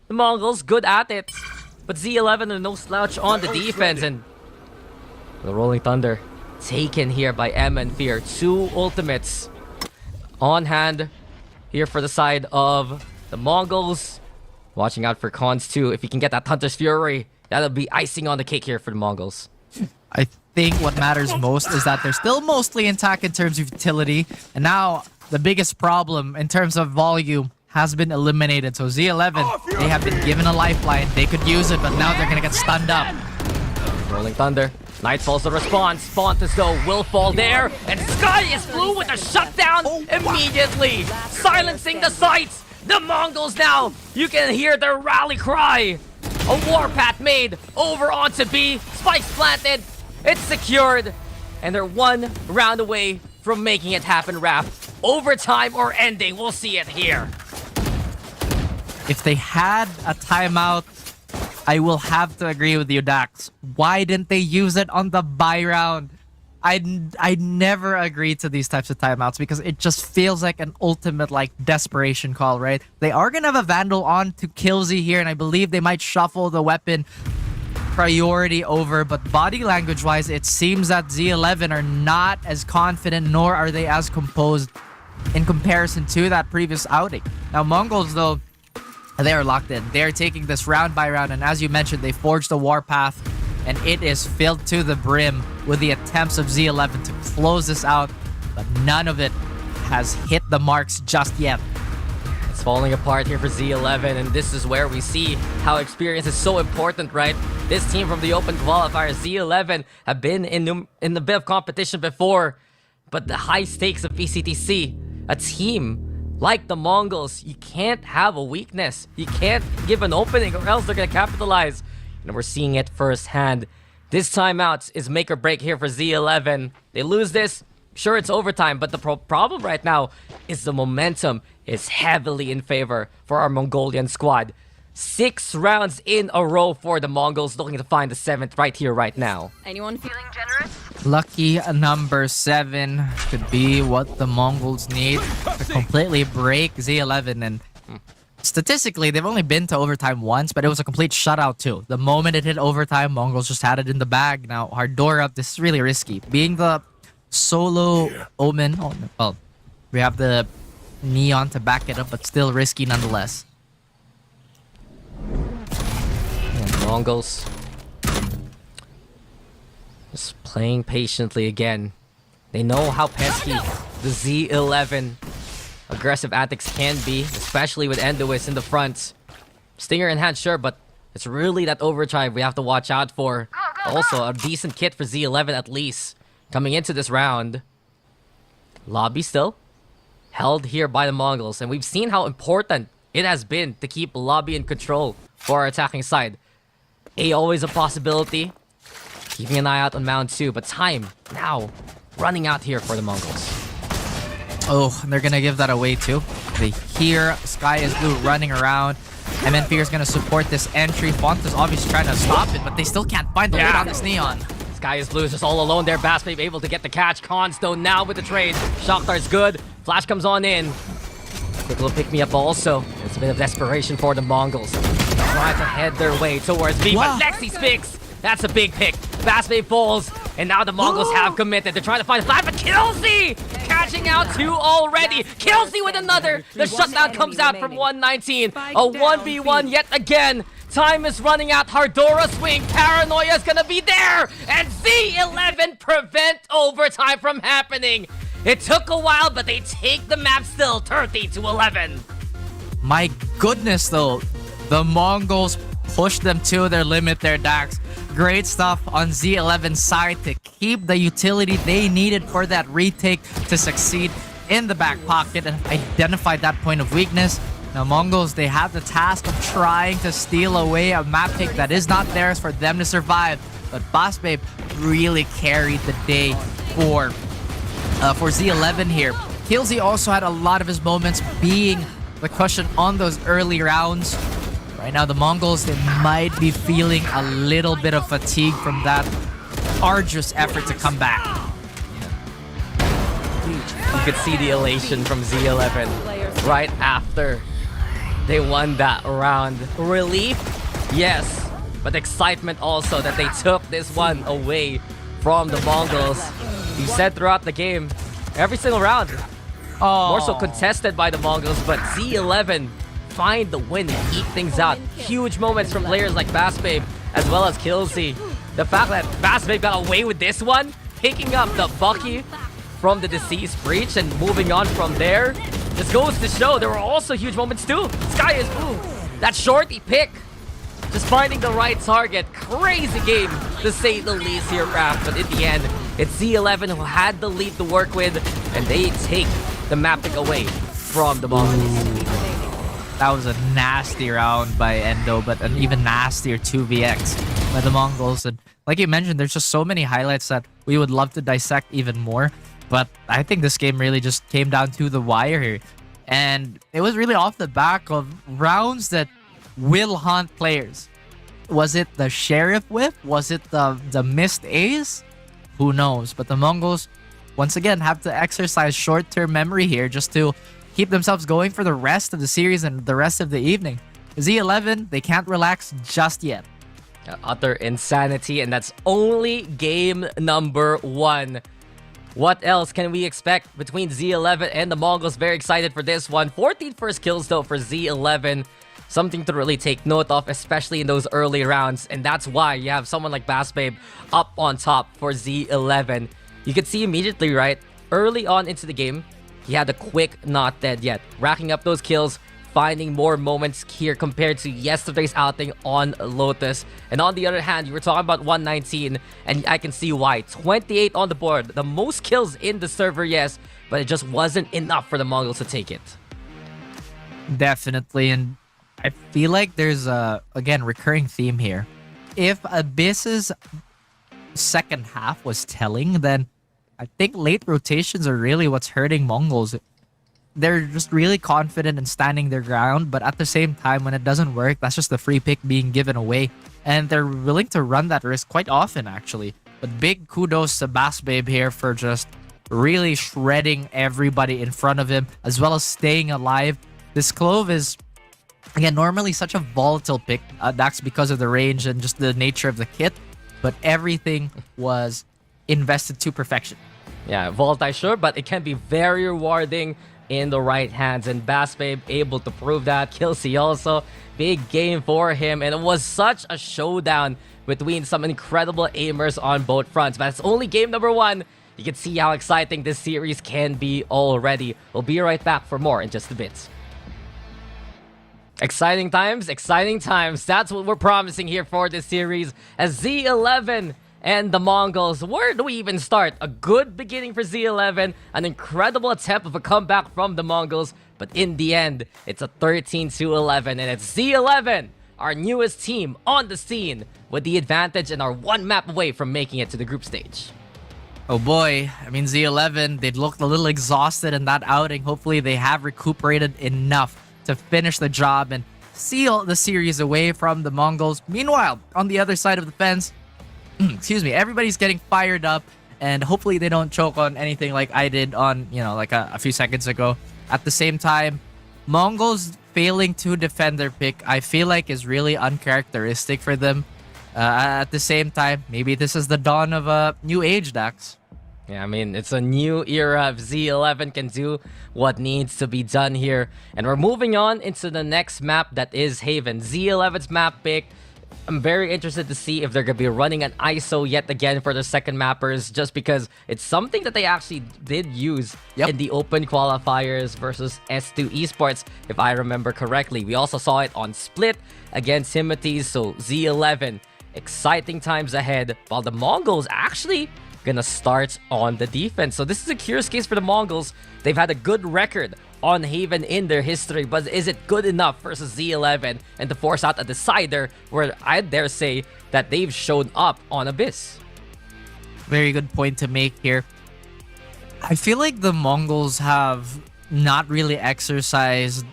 The Mongols, good at it. But Z11 are no slouch on the defense. And the Rolling Thunder taken here by M and Fear. 2 ultimates on hand here for the side of the Mongols. Watching out for Cons too. If he can get that Hunter's Fury, that'll be icing on the cake here for the Mongols. I think what matters most is that they're still mostly intact in terms of utility. And now the biggest problem in terms of volume has been eliminated. So Z11, they have been given a lifeline. They could use it, but now they're gonna get stunned up. Rolling Thunder. Nightfall's the response. Fontes though will fall there. And Sky is blue with a shutdown immediately. Silencing the sights. The Mongols now, you can hear their rally cry. A warpath made over onto B. Spikes planted. It's secured. And they're 1 round away from making it happen, Raph. Overtime or ending, we'll see it here. If they had a timeout, I will have to agree with you, Dax. Why didn't they use it on the buy round? I never agree to these types of timeouts because it just feels like an ultimate desperation call, right? They are gonna have a Vandal on to kill Z here, and I believe they might shuffle the weapon priority over, but body language wise, it seems that Z11 are not as confident, nor are they as composed in comparison to that previous outing. Now Mongols though, they are locked in. They're taking this round by round, and as you mentioned, they forged a warpath, and it is filled to the brim with the attempts of Z11 to close this out, but none of it has hit the marks just yet. It's falling apart here for Z11, and this is where we see how experience is so important, right? This team from the open qualifier, Z11, have been in a bit of competition before, but the high stakes of VCTC, a team like the Mongols, you can't have a weakness. You can't give an opening or else they're going to capitalize. And we're seeing it firsthand. This timeout is make or break here for Z11. They lose this, sure it's overtime, but the problem right now is the momentum is heavily in favor for our Mongolian squad. 6 rounds in a row for the Mongols, looking to find the 7th right here, right now. Anyone feeling generous? Lucky number 7 could be what the Mongols need to completely break Z11. And statistically, they've only been to overtime once, but it was a complete shutout too. The moment it hit overtime, Mongols just had it in the bag. Now, hard door up, this is really risky. Being the solo Omen, well, we have the Neon to back it up, but still risky nonetheless. Mongols just playing patiently again. They know how pesky the Z11 aggressive antics can be, especially with Endois in the front. Stinger in hand, sure, but it's really that overdrive we have to watch out for. Also, a decent kit for Z11 at least coming into this round. Lobby still held here by the Mongols, and we've seen how important it has been to keep Lobby in control for our attacking side. A always a possibility. Keeping an eye out on Mound 2, but time now running out here for the Mongols. Oh, and they're gonna give that away too. They hear Sky is Blue running around. MNP is gonna support this entry. Font is obviously trying to stop it, but they still can't find the lid on this Neon. Sky is Blue is just all alone there. Bassbabe able to get the catch. Constone now with the trade. Shockdar's good. Flash comes on in. Quick little pick me up also. It's a bit of desperation for the Mongols. Try to head their way towards B, but Lexi speaks. That's a big pick. Bassbabe falls, and now the Mongols have committed. They're trying to find a flat, but Kelsey catching out 2 already. Kelsey with another. The shutdown comes out from 119. A 1v1 yet again. Time is running out. Hardora swing. Paranoia is gonna be there, and Z11 prevent overtime from happening. It took a while, but they take the map still. 30-11. My goodness, though, the Mongols push them to their limit there, Dax. Great stuff on Z11's side to keep the utility they needed for that retake to succeed in the back pocket and identify that point of weakness. Now, Mongols, they have the task of trying to steal away a map pick that is not theirs for them to survive. But Bassbabe really carried the day for Z11 here. Killsy also had a lot of his moments being the cushion on those early rounds. Right now, the Mongols, they might be feeling a little bit of fatigue from that arduous effort to come back. You could see the elation from Z11 right after they won that round. Relief? Yes. But excitement also that they took this one away from the Mongols. You said throughout the game, every single round, more so contested by the Mongols, but Z11 find the win and eke things out. Huge moments from players like Bassbabe as well as Killsy. The fact that Bassbabe got away with this one, picking up the Bucky from the Deceased Breach and moving on from there, just goes to show there were also huge moments too. Sky is Blue. That shorty pick, just finding the right target. Crazy game to say the least here, Raph. But in the end, it's Z11 who had the lead to work with, and they take the map pick away from the Mongols. That was a nasty round by Endo, but an even nastier 2vx by the Mongols. And like you mentioned, there's just so many highlights that we would love to dissect even more. But I think this game really just came down to the wire here. And it was really off the back of rounds that will haunt players. Was it the Sheriff whiff? Was it the missed A's? Who knows? But the Mongols, once again, have to exercise short-term memory here just to keep themselves going for the rest of the series and the rest of the evening. Z11, they can't relax just yet. Utter insanity, and that's only game number 1. What else can we expect between Z11 and the Mongols? Very excited for this one. 14 first kills though for Z11. Something to really take note of, especially in those early rounds. And that's why you have someone like Bassbabe up on top for Z11. You could see immediately, right? Early on into the game, he had a quick not dead yet. Racking up those kills, finding more moments here compared to yesterday's outing on Lotus. And on the other hand, you were talking about 119, and I can see why. 28 on the board, the most kills in the server, yes, but it just wasn't enough for the Mongols to take it. Definitely, and I feel like there's a, again, recurring theme here. If Abyss's second half was telling, then I think late rotations are really what's hurting Mongols. They're just really confident in standing their ground, but at the same time, when it doesn't work, that's just the free pick being given away. And they're willing to run that risk quite often, actually. But big kudos to Bassbabe here for just really shredding everybody in front of him, as well as staying alive. This Clove is, again, normally such a volatile pick. That's because of the range and just the nature of the kit. But everything was invested to perfection. Yeah, volatile, sure, but it can be very rewarding in the right hands, and Bassbabe able to prove that. Killsy also, big game for him, and it was such a showdown between some incredible aimers on both fronts. But it's only game number 1. You can see how exciting this series can be already. We'll be right back for more in just a bit. Exciting times, exciting times. That's what we're promising here for this series. As Z11 and the Mongols, where do we even start? A good beginning for Z11, an incredible attempt of a comeback from the Mongols, but in the end, it's a 13-11, and it's Z11, our newest team on the scene, with the advantage and are one map away from making it to the group stage. Oh boy, I mean Z11, they looked a little exhausted in that outing. Hopefully they have recuperated enough to finish the job and seal the series away from the Mongols. Meanwhile, on the other side of the fence, excuse me, everybody's getting fired up, and hopefully they don't choke on anything like I did on, like a few seconds ago. At the same time, Mongols failing to defend their pick, I feel like is really uncharacteristic for them. At the same time, maybe this is the dawn of a new age, Dax. Yeah, I mean, it's a new era. If Z11 can do what needs to be done here. And we're moving on into the next map that is Haven. Z11's map pick. I'm very interested to see if they're going to be running an ISO yet again for the second mappers, just because it's something that they actually did use in the open qualifiers versus S2 Esports, if I remember correctly. We also saw it on Split against Timothy's, so Z11, exciting times ahead, while the Mongols actually gonna start on the defense. So this is a curious case for the Mongols. They've had a good record on Haven in their history, but is it good enough versus Z11 and to force out a decider where I dare say that they've shown up on Abyss? Very good point to make here. I feel like the Mongols have not really exercised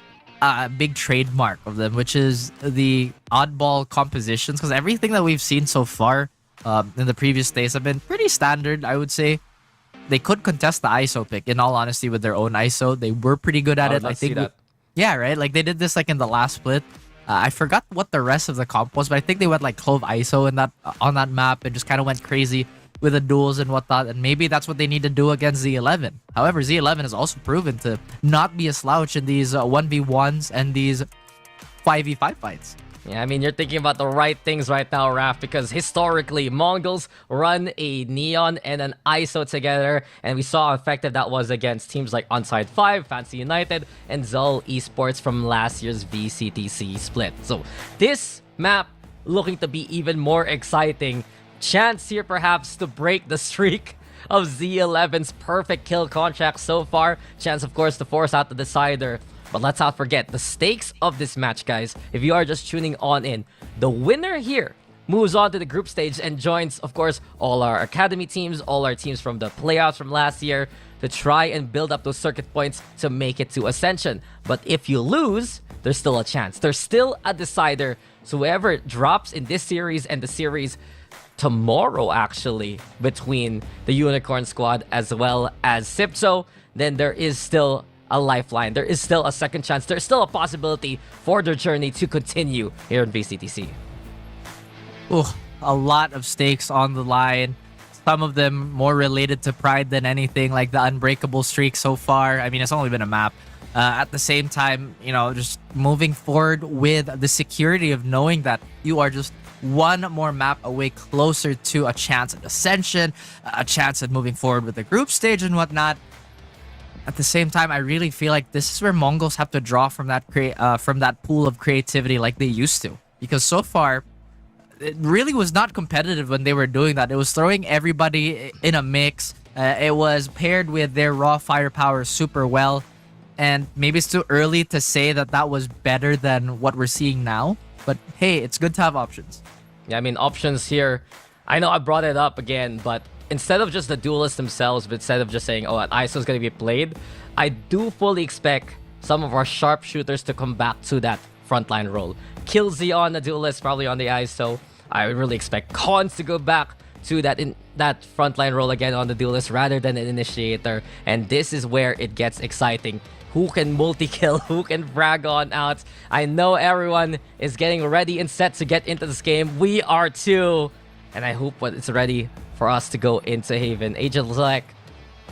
a big trademark of them, which is the oddball compositions, because everything that we've seen so far in the previous days have been pretty standard, I would say. They could contest the ISO pick, in all honesty, with their own ISO. They were pretty good at it. I think. Yeah, right? Like, they did this like in the last split. I forgot what the rest of the comp was, but I think they went like Clove ISO in that on that map and just kind of went crazy with the duels and whatnot. And maybe that's what they need to do against Z11. However, Z11 has also proven to not be a slouch in these 1v1s and these 5v5 fights. Yeah, I mean, you're thinking about the right things right now, Raph, because historically, Mongols run a Neon and an ISO together, and we saw how effective that was against teams like Onside 5, Fancy United, and Zol Esports from last year's VCTC split. So this map looking to be even more exciting. Chance here perhaps to break the streak of Z11's perfect kill contract so far. Chance, of course, to force out the decider. But let's not forget the stakes of this match, guys. If you are just tuning on in, the winner here moves on to the group stage and joins, of course, all our academy teams, all our teams from the playoffs from last year to try and build up those circuit points to make it to Ascension. But if you lose, there's still a chance. There's still a decider. So whoever drops in this series and the series tomorrow, actually, between the Unicorn Squad as well as Sipso, then there is still a lifeline. There is still a second chance. There's still a possibility for their journey to continue here in VCTC. Ooh, a lot of stakes on the line. Some of them more related to pride than anything, like the unbreakable streak so far. I mean, it's only been a map. At the same time, just moving forward with the security of knowing that you are just one more map away closer to a chance at Ascension, a chance at moving forward with the group stage and whatnot. At the same time, I really feel like this is where Mongols have to draw from that pool of creativity like they used to. Because so far, it really was not competitive when they were doing that. It was throwing everybody in a mix. It was paired with their raw firepower super well. And maybe it's too early to say that that was better than what we're seeing now. But hey, it's good to have options. Yeah, I mean, options here. I know I brought it up again, but instead of just the duelists themselves, but instead of just saying, oh, an ISO is going to be played, I do fully expect some of our sharpshooters to come back to that frontline role. Kill Z on the duelist, probably on the ISO. I really expect Cons to go back to that frontline role again on the duelist rather than an initiator. And this is where it gets exciting. Who can multi-kill? Who can brag on out? I know everyone is getting ready and set to get into this game. We are too. And I hope it's ready for us to go into Haven. Age of Select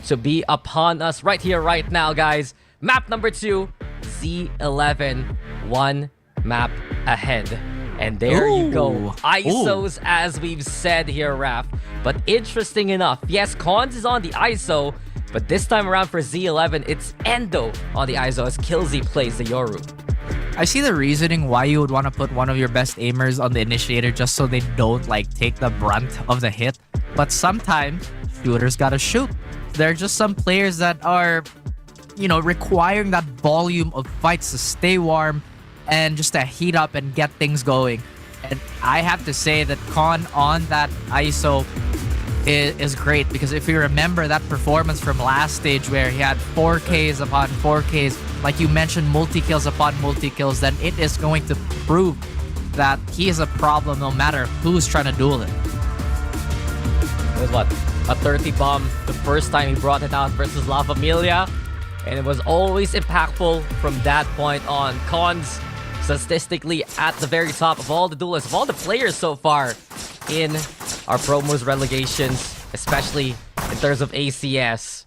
to be upon us right here, right now, guys. Map number 2, Z11, one map ahead. And there you go. ISOs, as we've said here, Raph. But interesting enough, yes, Cons is on the ISO, but this time around for Z11, it's Endo on the ISO as Killzy plays the Yoru. I see the reasoning why you would want to put one of your best aimers on the initiator just so they don't like take the brunt of the hit. But sometimes shooters gotta shoot. There are just some players that are, you know, requiring that volume of fights to stay warm and just to heat up and get things going. And I have to say that Con on that ISO is great, because if you remember that performance from last stage where he had 4Ks upon 4Ks, like you mentioned, multi-kills upon multi-kills, then it is going to prove that he is a problem no matter who's trying to duel him. It was what? A 30 bomb the first time he brought it out versus La Familia. And it was always impactful from that point on. Cons statistically at the very top of all the duelists, of all the players so far in our promos relegations, especially in terms of ACS.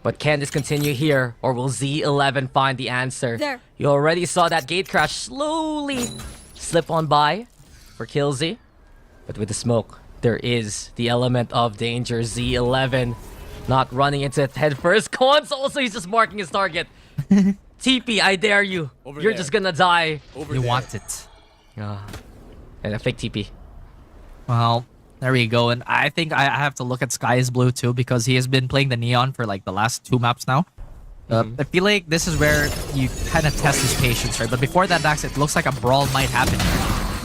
But can this continue here, or will Z11 find the answer? There. You already saw that gate crash slowly slip on by for Killzy. But with the smoke, there is the element of danger. Z11 not running into it head first. Cons also, he's just marking his target. TP, I dare you. You're just gonna die. You want it. And a fake TP. Well, there we go. And I think I have to look at Sky is Blue too, because he has been playing the Neon for like the last 2 maps now. I feel like this is where you kind of test his patience, right? But before that, Dax, it looks like a brawl might happen.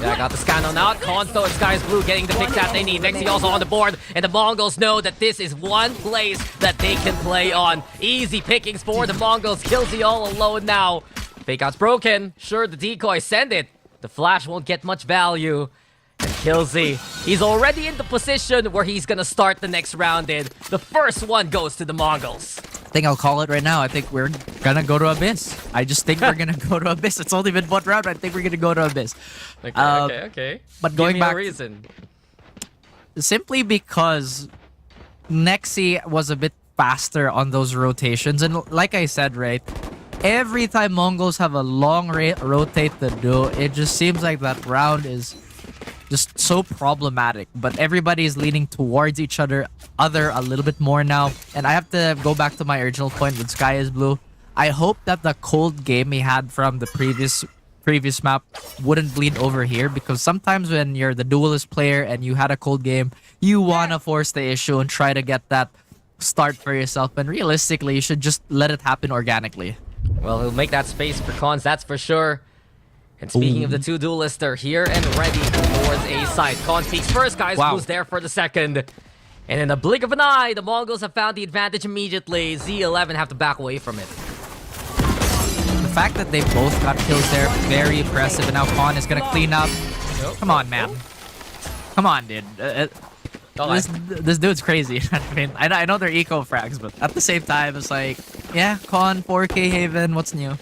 Yeah, I got the scan on out. Consto and Sky is Blue getting the pick that they need. Nexi also on the board. And the Mongols know that this is one place that they can play on. Easy pickings for the Mongols. Killzy all alone now. Fake out's broken. Sure, the decoy, send it. The flash won't get much value. And Killzy, he's already in the position where he's gonna start the next round in. The first one goes to the Mongols. I think I'll call it right now. I think we're gonna go to Abyss. I just think we're gonna go to Abyss. It's only been 1 round. I think we're gonna go to Abyss. Okay. But Give going me back, a reason. simply because Nexi was a bit faster on those rotations, and like I said, right, every time Mongols have a long rotate to do, it just seems like that round is just so problematic. But everybody is leaning towards each other a little bit more now. And I have to go back to my original point with Sky is Blue. I hope that the cold game he had from the previous map wouldn't bleed over here, because sometimes when you're the duelist player and you had a cold game, you want to force the issue and try to get that start for yourself. And realistically, you should just let it happen organically. Well, he'll make that space for Cons, that's for sure. And speaking of the two duelists, they're here and ready towards A side. Cons peeks first, guys. Who's there for the second. And in a blink of an eye, the Mongols have found the advantage immediately. Z11 have to back away from it. The fact that they both got kills there, very impressive. And now Con is going to clean up. Come on, man. Come on, dude. This dude's crazy. I mean, I know they're eco frags, but at the same time, it's like, yeah, Con, 4K Haven, what's new?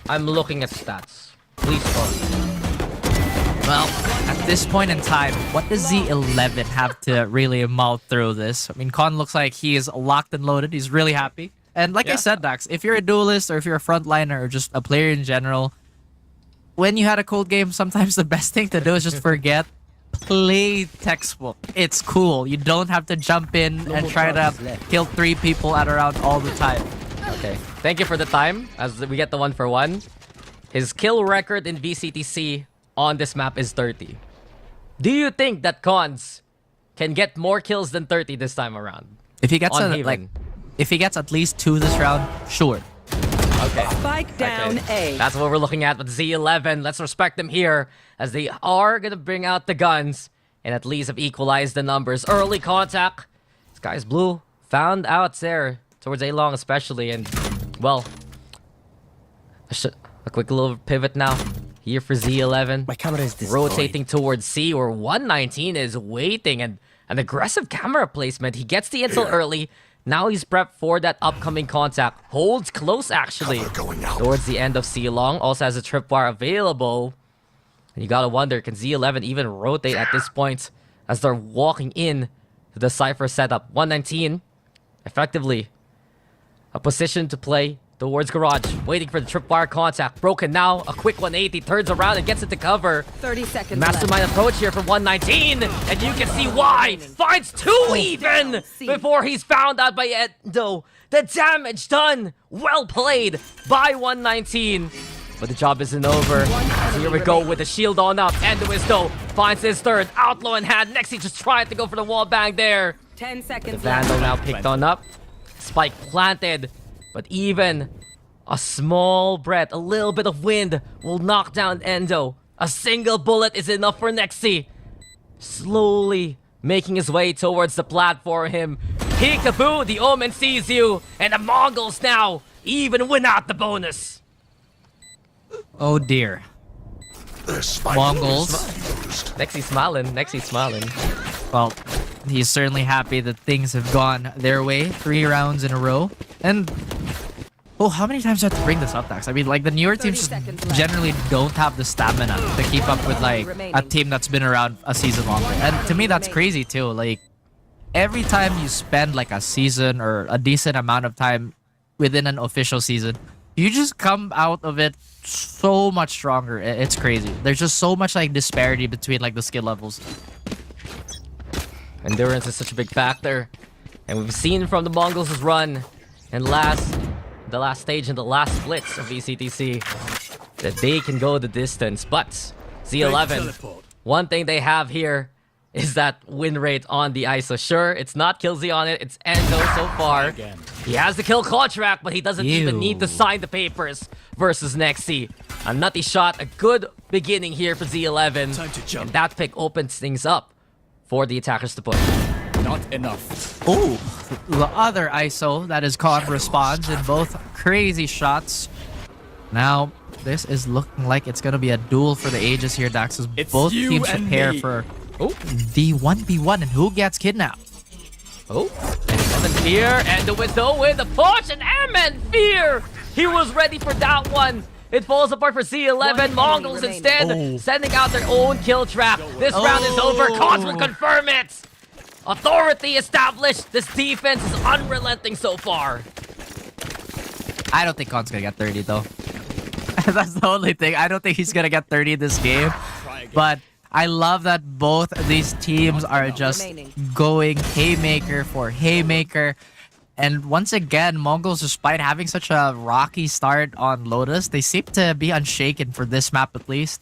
I'm looking at stats. Please focus. Well, at this point in time, what does Z11 have to really mouth through this? I mean, Con looks like he is locked and loaded. He's really happy. And like I said, Dax, if you're a duelist or if you're a frontliner or just a player in general, when you had a cold game, sometimes the best thing to do is just forget. Play textbook. It's cool. You don't have to jump in and try to kill 3 people at a round all the time. Okay. Thank you for the time, as we get the 1-for-1. His kill record in VCTC on this map is 30. Do you think that Cons can get more kills than 30 this time around? If he gets if he gets at least 2 this round, sure. Okay. Spike down A. That's what we're looking at with Z11. Let's respect them here, as they are gonna bring out the guns and at least have equalized the numbers. Early contact. Sky's Blue found out there towards A-Long especially, and well, a quick little pivot now here for Z11. My camera is destroyed. Rotating towards C, where 119 is waiting, and an aggressive camera placement. He gets the intel early. Now he's prepped for that upcoming contact. Holds close, actually, towards the end of C-Long. Also has a tripwire available. And you gotta wonder, can Z11 even rotate at this point as they're walking in to the Cypher setup? 119, effectively a position to play towards Garage, waiting for the tripwire contact. Broken now, a quick 180, turns around and gets it to cover. 30 seconds Mastermind left. approach here from 119, and you can see why. Finds 2 even before he's found out by Endo. The damage done. Well played by 119. But the job isn't over. So here we go with the shield on up. Endo is though finds his third. Outlaw in hand. Next he just tried to go for the wall bang there. 10 The seconds Vandal left. now picked on up. Spike planted. But even a small breath, a little bit of wind will knock down Endo. A single bullet is enough for Nexi. Slowly making his way towards the platform. Him. Peekaboo, the Omen sees you. And the Mongols now even win out the bonus. Oh dear. Mongols. Nexi smiling. Nexi smiling. Well, he's certainly happy that things have gone their way. 3 rounds in a row. And oh, how many times do I have to bring this up, Dax? I mean, like, the newer 30 teams just seconds left. generally don't have the stamina to keep up with, like, a team that's been around a season longer. And to me, that's crazy, too. Like, every time you spend, like, a season or a decent amount of time within an official season, you just come out of it so much stronger. It's crazy. There's just so much, like, disparity between, like, the skill levels. Endurance is such a big factor. And we've seen from the Mongols' run and the last stage and the last splits of VCTC that they can go the distance. But Z11, one thing they have here is that win rate on the ISO. Sure, it's not Killzy on it, it's Endo so far. He has the kill contract, but he doesn't even need to sign the papers versus Nexi. A nutty shot, a good beginning here for Z11. Time to jump. And that pick opens things up for the attackers to push. Not enough. Oh, the other ISO that is caught responds in both crazy shots. Now, this is looking like it's going to be a duel for the ages here, Dax, as It's both you teams and prepare me. for the 1v1 and who gets kidnapped. Oh, and Evan Fear, and the window with the push, and Evan Fear! He was ready for that one. It falls apart for C11. One Mongols enemy instead remaining. sending out their own kill trap. This round is over. Cons will confirm it. Authority established. This defense is unrelenting so far. I don't think Khan's going to get 30, though. That's the only thing. I don't think he's going to get 30 this game. But I love that both these teams are just remaining. going haymaker for haymaker. And once again, Mongols, despite having such a rocky start on Lotus, they seem to be unshaken for this map at least.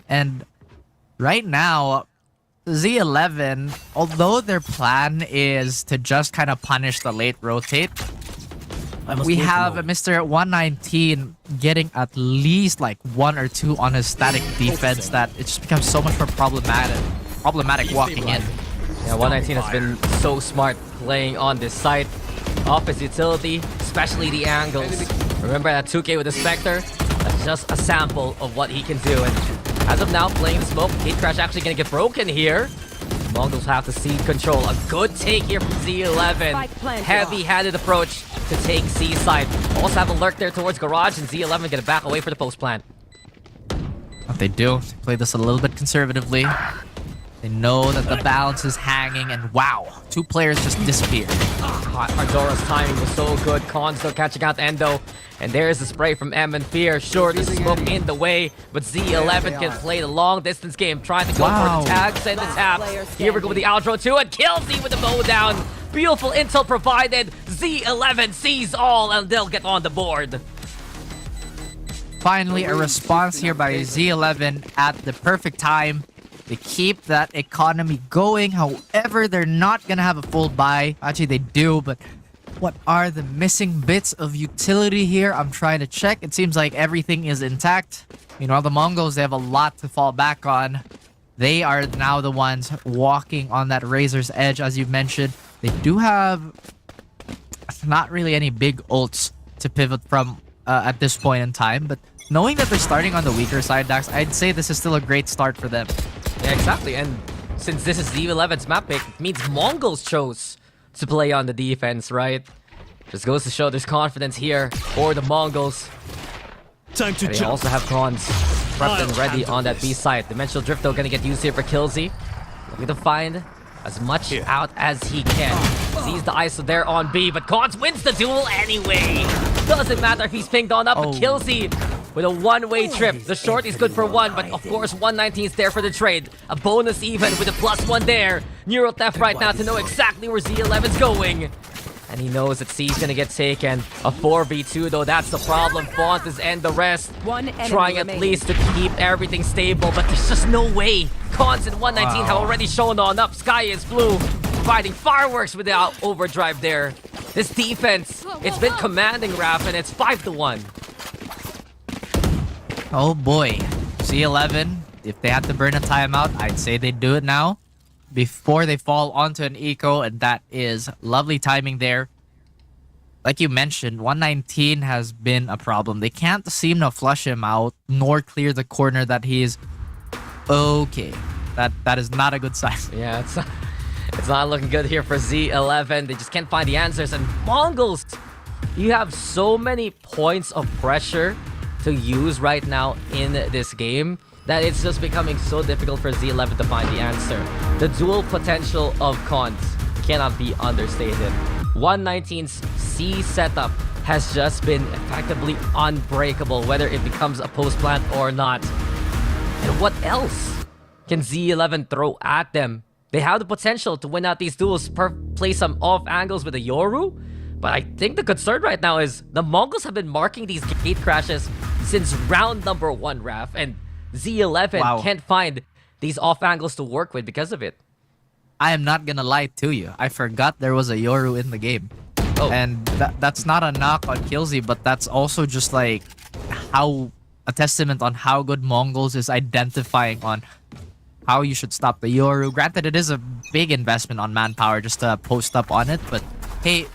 And right now, Z11, although their plan is to just kind of punish the late rotate, we have Mr. 119 getting at least like 1 or 2 on his static defense that it just becomes so much more problematic walking in. Yeah, 119 has been so smart playing on this site. Off his utility, especially the angles. Remember that 2K with the Spectre? That's just a sample of what he can do. And as of now, playing the smoke, Gate Crash actually gonna get broken here. Mongols have to cede control. A good take here from Z11. Heavy-handed approach to take C side. Also have a lurk there towards Garage, and Z11 gonna back away for the post plant. What they do, they play this a little bit conservatively. They know that the balance is hanging, and wow, 2 players just disappeared. Ardora's timing was so good. Khan still catching out Endo. And there's the spray from M and Fear. Sure, there's smoke in the way, but Z11 can play the long distance game, trying to go for the tags and the tap. Here we go with the outro too, and kills Z with the bow down. Beautiful intel provided. Z11 sees all, and they'll get on the board. Finally, a response here by Z11 at the perfect time. They keep that economy going. However, they're not gonna have a full buy. Actually, they do, but what are the missing bits of utility here? I'm trying to check. It seems like everything is intact. Meanwhile, the Mongols, they have a lot to fall back on. They are now the ones walking on that razor's edge, as you mentioned. They do have not really any big ults to pivot from at this point in time, but knowing that they're starting on the weaker side, Dax, I'd say this is still a great start for them. Yeah, exactly. And since this is Z11's map pick, it means Mongols chose to play on the defense, right? Just goes to show there's confidence here for the Mongols. Time to They jump. also have Khans prepped and ready on that B side. Dimensional Drift though gonna get used here for Killzy. Looking to find as much out as he can. Sees the ISO there on B, but Khans wins the duel anyway. Doesn't matter if he's pinged on up, but Oh. Killsy with a one-way trip. The short is good for one, but of course 119 is there for the trade. A bonus even with a +1 there. Neural Theft right now to know exactly where Z11's going. And he knows that C's gonna get taken. A 4v2 though, that's the problem. Fontes and the rest One enemy trying at remaining. least to keep everything stable, but there's just no way. Cons and 119 have already shown on up. Sky is blue, providing fireworks without overdrive there. This defense, it's been commanding Raph, and it's 5-1. Oh boy. Z11, if they had to burn a timeout, I'd say they'd do it now before they fall onto an eco, and that is lovely timing there. Like you mentioned, 119 has been a problem. They can't seem to flush him out nor clear the corner that he's okay. That is not a good sign. Yeah, it's not looking good here for Z11. They just can't find the answers. And Mongols, you have so many points of pressure to use right now in this game that it's just becoming so difficult for Z11 to find the answer. The dual potential of Cons cannot be understated. 119's C setup has just been effectively unbreakable, whether it becomes a post plant or not. And what else can Z11 throw at them? They have the potential to win out these duels, play some off angles with the Yoru. But I think the concern right now is the Mongols have been marking these gate crashes since round number 1, Raph. And Z11 can't find these off angles to work with because of it. I am not gonna lie to you. I forgot there was a Yoru in the game. Oh. And that's not a knock on Killsy, but that's also just like how a testament on how good Mongols is identifying on how you should stop the Yoru. Granted, it is a big investment on manpower just to post up on it, but hey,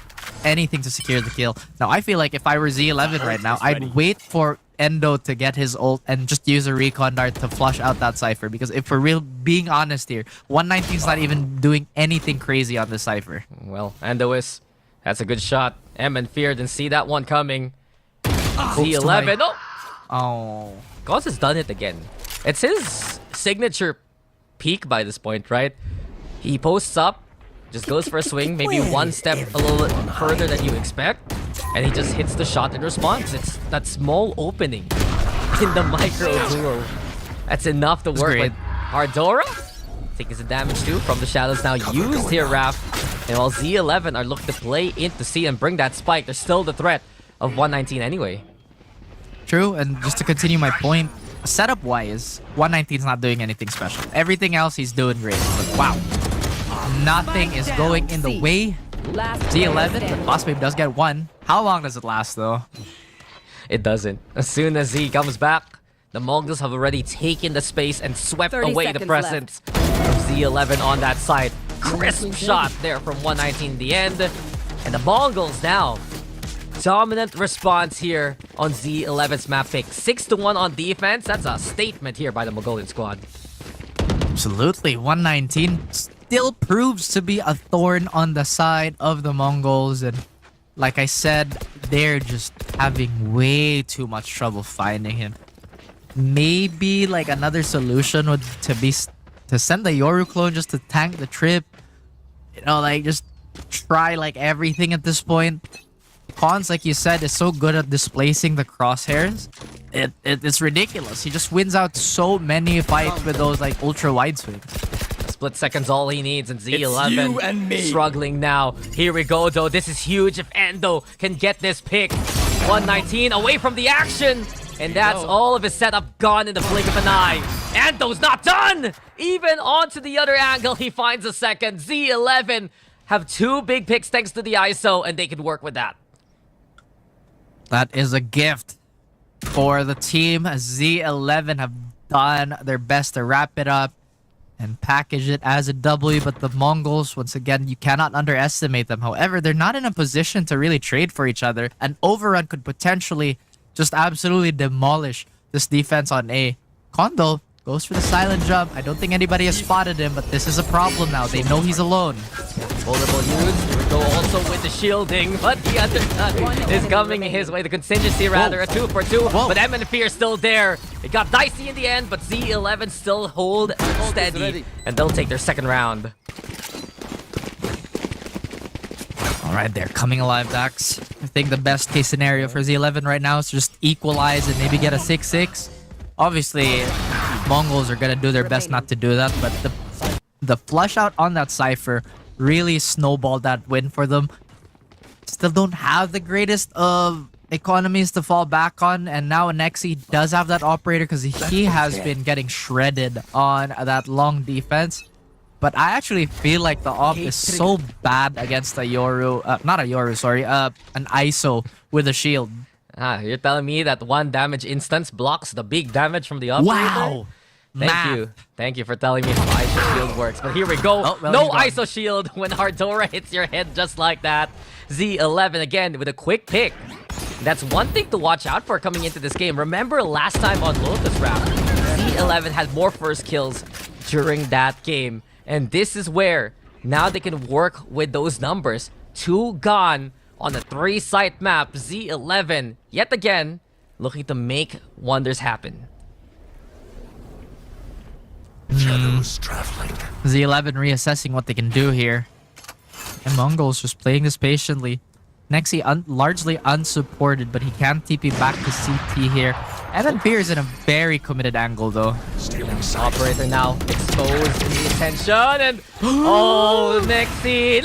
anything to secure the kill. Now, I feel like if I were Z11 right now, I'd wait for Endo to get his ult and just use a recon dart to flush out that Cypher. Because if we're being honest here, 119's not even doing anything crazy on this Cypher. Well, Endo is. That's a good shot. M and Fear didn't see that one coming. Z11. Oh! Oh. Gauss has done it again. It's his signature peak by this point, right? He posts up, just goes for a swing, maybe one step a little bit further than you expect, and he just hits the shot in response. It's that small opening in the micro duo. That's enough to work with. Ardora taking some damage too from the shadows now used here, Raph. And while Z11 are looking to play into C and bring that spike, there's still the threat of 119 anyway. True, and just to continue my point, setup-wise, 119's not doing anything special. Everything else, he's doing great. But wow, nothing is going in the way. Z11, the boss wave does get one. How long does it last, though? It doesn't. As soon as Z comes back, the Mongols have already taken the space and swept 30 away the seconds presence of Z11 on that side. Crisp shot there from 119 in the end. And the Mongols now, dominant response here on Z11's map pick. 6-1 on defense. That's a statement here by the Mongolian squad. Absolutely. 119 still proves to be a thorn on the side of the Mongols. And like I said, they're just having way too much trouble finding him. Maybe like another solution would to send the Yoru clone just to tank the trip. You know, like just try like everything at this point. Cons, like you said, is so good at displacing the crosshairs. It's ridiculous. He just wins out so many fights with those like ultra wide swings. A split second's all he needs, and you and me. Z11 struggling now. Here we go though. This is huge if Endo can get this pick. 119 away from the action. And that's all of his setup gone in the blink of an eye. Endo's not done! Even onto the other angle, he finds a second. Z11 have 2 big picks thanks to the ISO, and they can work with that. That is a gift for the team. Z11 have done their best to wrap it up and package it as a W, but the Mongols, once again, you cannot underestimate them. However, they're not in a position to really trade for each other. An overrun could potentially just absolutely demolish this defense on A. Kondo goes for the silent jump. I don't think anybody has spotted him, but this is a problem now. They know he's alone. Multiple use. Here we go also with the shielding, but the other is coming his way. The contingency rather, a 2 for 2. But M and Fear still there. It got dicey in the end, but Z11 still hold steady, and they'll take their second round. Alright, they're coming alive, Dax. I think the best case scenario for Z11 right now is just equalize and maybe get a 6-6. Obviously, Mongols are gonna do their best not to do that, but the flush out on that Cypher really snowballed that win for them. Still don't have the greatest of economies to fall back on, and now Nexi does have that operator because he has been getting shredded on that long defense. But I actually feel like the op is so bad against a Yoru, not a Yoru, sorry, an ISO with a shield. You're telling me that 1 damage instance blocks the big damage from the operator? Wow! Thank you for telling me how ISO shield works. But here we go. Oh, well, no he's gone. ISO shield when Ardora hits your head just like that. Z11 again with a quick pick. That's one thing to watch out for coming into this game. Remember last time on Lotus Round, Z11 had more first kills during that game. And this is where now they can work with those numbers. 2 gone on a 3-site map. Z11, yet again, looking to make wonders happen. Shadows traveling. Z11 reassessing what they can do here. And Mongols just playing this patiently. Nexi largely unsupported, but he can TP back to CT here. Evan Fear is in a very committed angle though. Operator now exposed in the attention and oh, Nexi!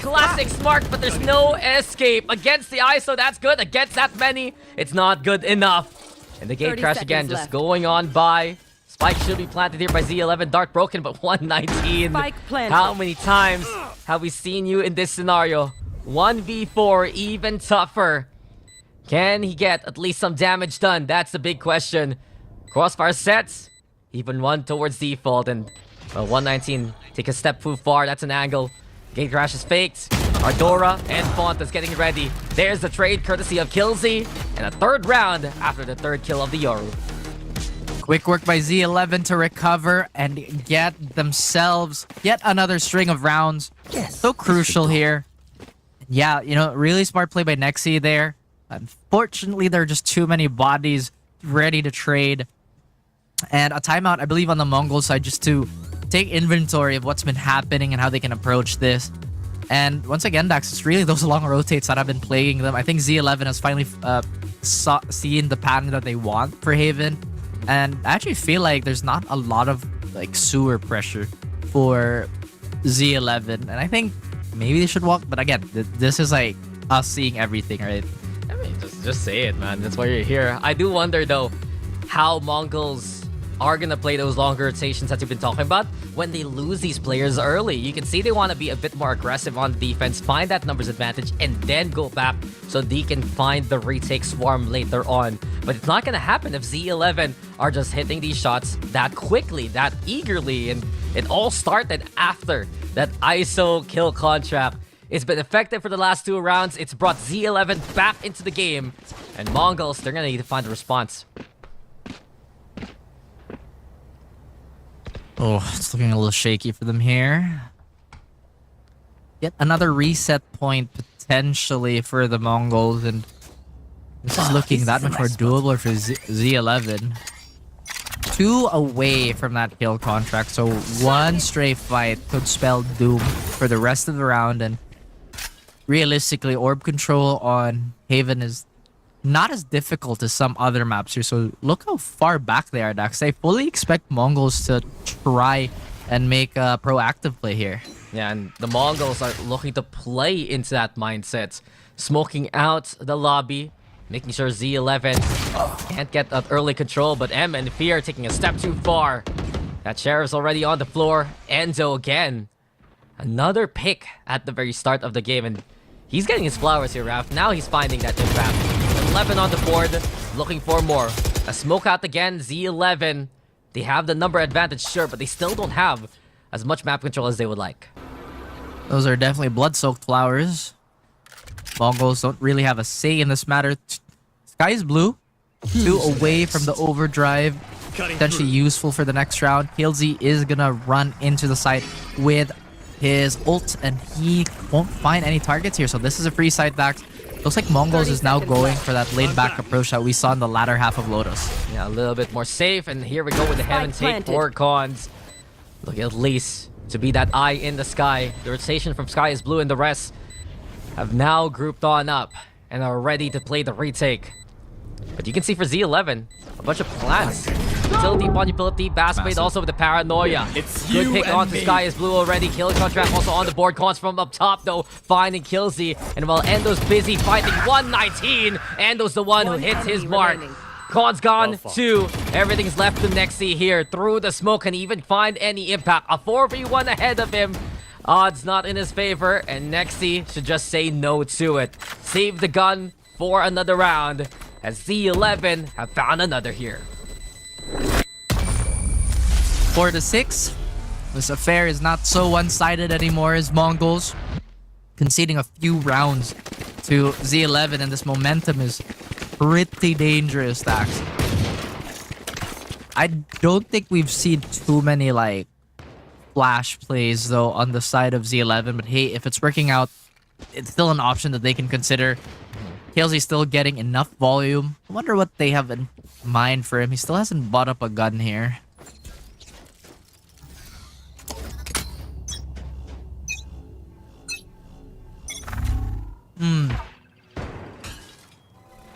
Classic smart, but there's no escape against the ISO. That's good. Against that many, it's not good enough. And the gate crash again, just left. going on by. Spike should be planted here by Z11. Dart broken, but 119. Spike planted. How many times have we seen you in this scenario? 1v4, even tougher. Can he get at least some damage done? That's the big question. Crossfire sets, even one towards default, and 119 take a step too far. That's an angle. Gate crash is faked. Ardora and Font is getting ready. There's the trade courtesy of Killzy, and a 3rd round after the 3rd kill of the Yoru. Quick work by Z11 to recover and get themselves yet another string of rounds. So crucial here. Yeah, you know, really smart play by Nexi there. Unfortunately, there are just too many bodies ready to trade. And a timeout, I believe, on the Mongol side just to take inventory of what's been happening and how they can approach this. And once again, Dax, it's really those long rotates that have been plaguing them. I think Z11 has finally seen the pattern that they want for Haven. And I actually feel like there's not a lot of like sewer pressure for Z11. And I think maybe they should walk. But again, this is like us seeing everything, right? I mean, just say it, man. That's why you're here. I do wonder, though, how Mongols are going to play those longer rotations that you've been talking about when they lose these players early. You can see they want to be a bit more aggressive on defense, find that numbers advantage, and then go back so they can find the retake swarm later on. But it's not going to happen if Z11 are just hitting these shots that quickly, that eagerly, and it all started after that ISO kill contract. It's been effective for the last 2 rounds. It's brought Z11 back into the game. And Mongols, they're going to need to find a response. Oh, it's looking a little shaky for them here. Yet another reset point potentially for the Mongols, and this is looking that much more doable for Z11. 2 away from that kill contract, so 1 stray fight could spell doom for the rest of the round, and realistically, orb control on Haven is not as difficult as some other maps here. So look how far back they are, Dax. I fully expect Mongols to try and make a proactive play here. Yeah, and the Mongols are looking to play into that mindset. Smoking out the lobby, making sure Z11 can't get that early control, but M and Fear taking a step too far. That Sheriff's already on the floor. Enzo again. Another pick at the very start of the game, and he's getting his flowers here, Raph. Now he's finding that impact. 11 on the board, looking for more. A smoke out again, Z11. They have the number advantage, sure, but they still don't have as much map control as they would like. Those are definitely blood-soaked flowers. Mongols don't really have a say in this matter. Sky is blue. 2 away from the overdrive. Potentially useful for the next round. Killzy is gonna run into the site with his ult, and he won't find any targets here. So this is a free site back. Looks like Mongols is now going for that laid-back approach that we saw in the latter half of Lotus. Yeah, a little bit more safe, and here we go with the Heaven take for Cons. Look, at least to be that eye in the sky. The rotation from Sky is Blue and the rest have now grouped on up and are ready to play the retake. But you can see for Z11, a bunch of plans. Utility upon utility, Bassblade also with the paranoia. It's Good you pick and onto me. Sky is Blue already. Kill contract also on the board. Cons from up top though, finding Killsy. And while Endo's busy fighting 119, Endo's the one who hits his mark. Con's gone, Well fought. 2. Everything's left to Nexi here. Through the smoke, can even find any impact. A 4v1 ahead of him. Odds not in his favor, and Nexi should just say no to it. Save the gun for another round, as Z11 have found another here. 4-6. This affair is not so one-sided anymore as Mongols conceding a few rounds to Z11, and this momentum is pretty dangerous, Dax. I don't think we've seen too many like flash plays though on the side of Z11, but hey, if it's working out, it's still an option that they can consider. Kalesy's still getting enough volume. I wonder what they have in mind for him. He still hasn't bought up a gun here.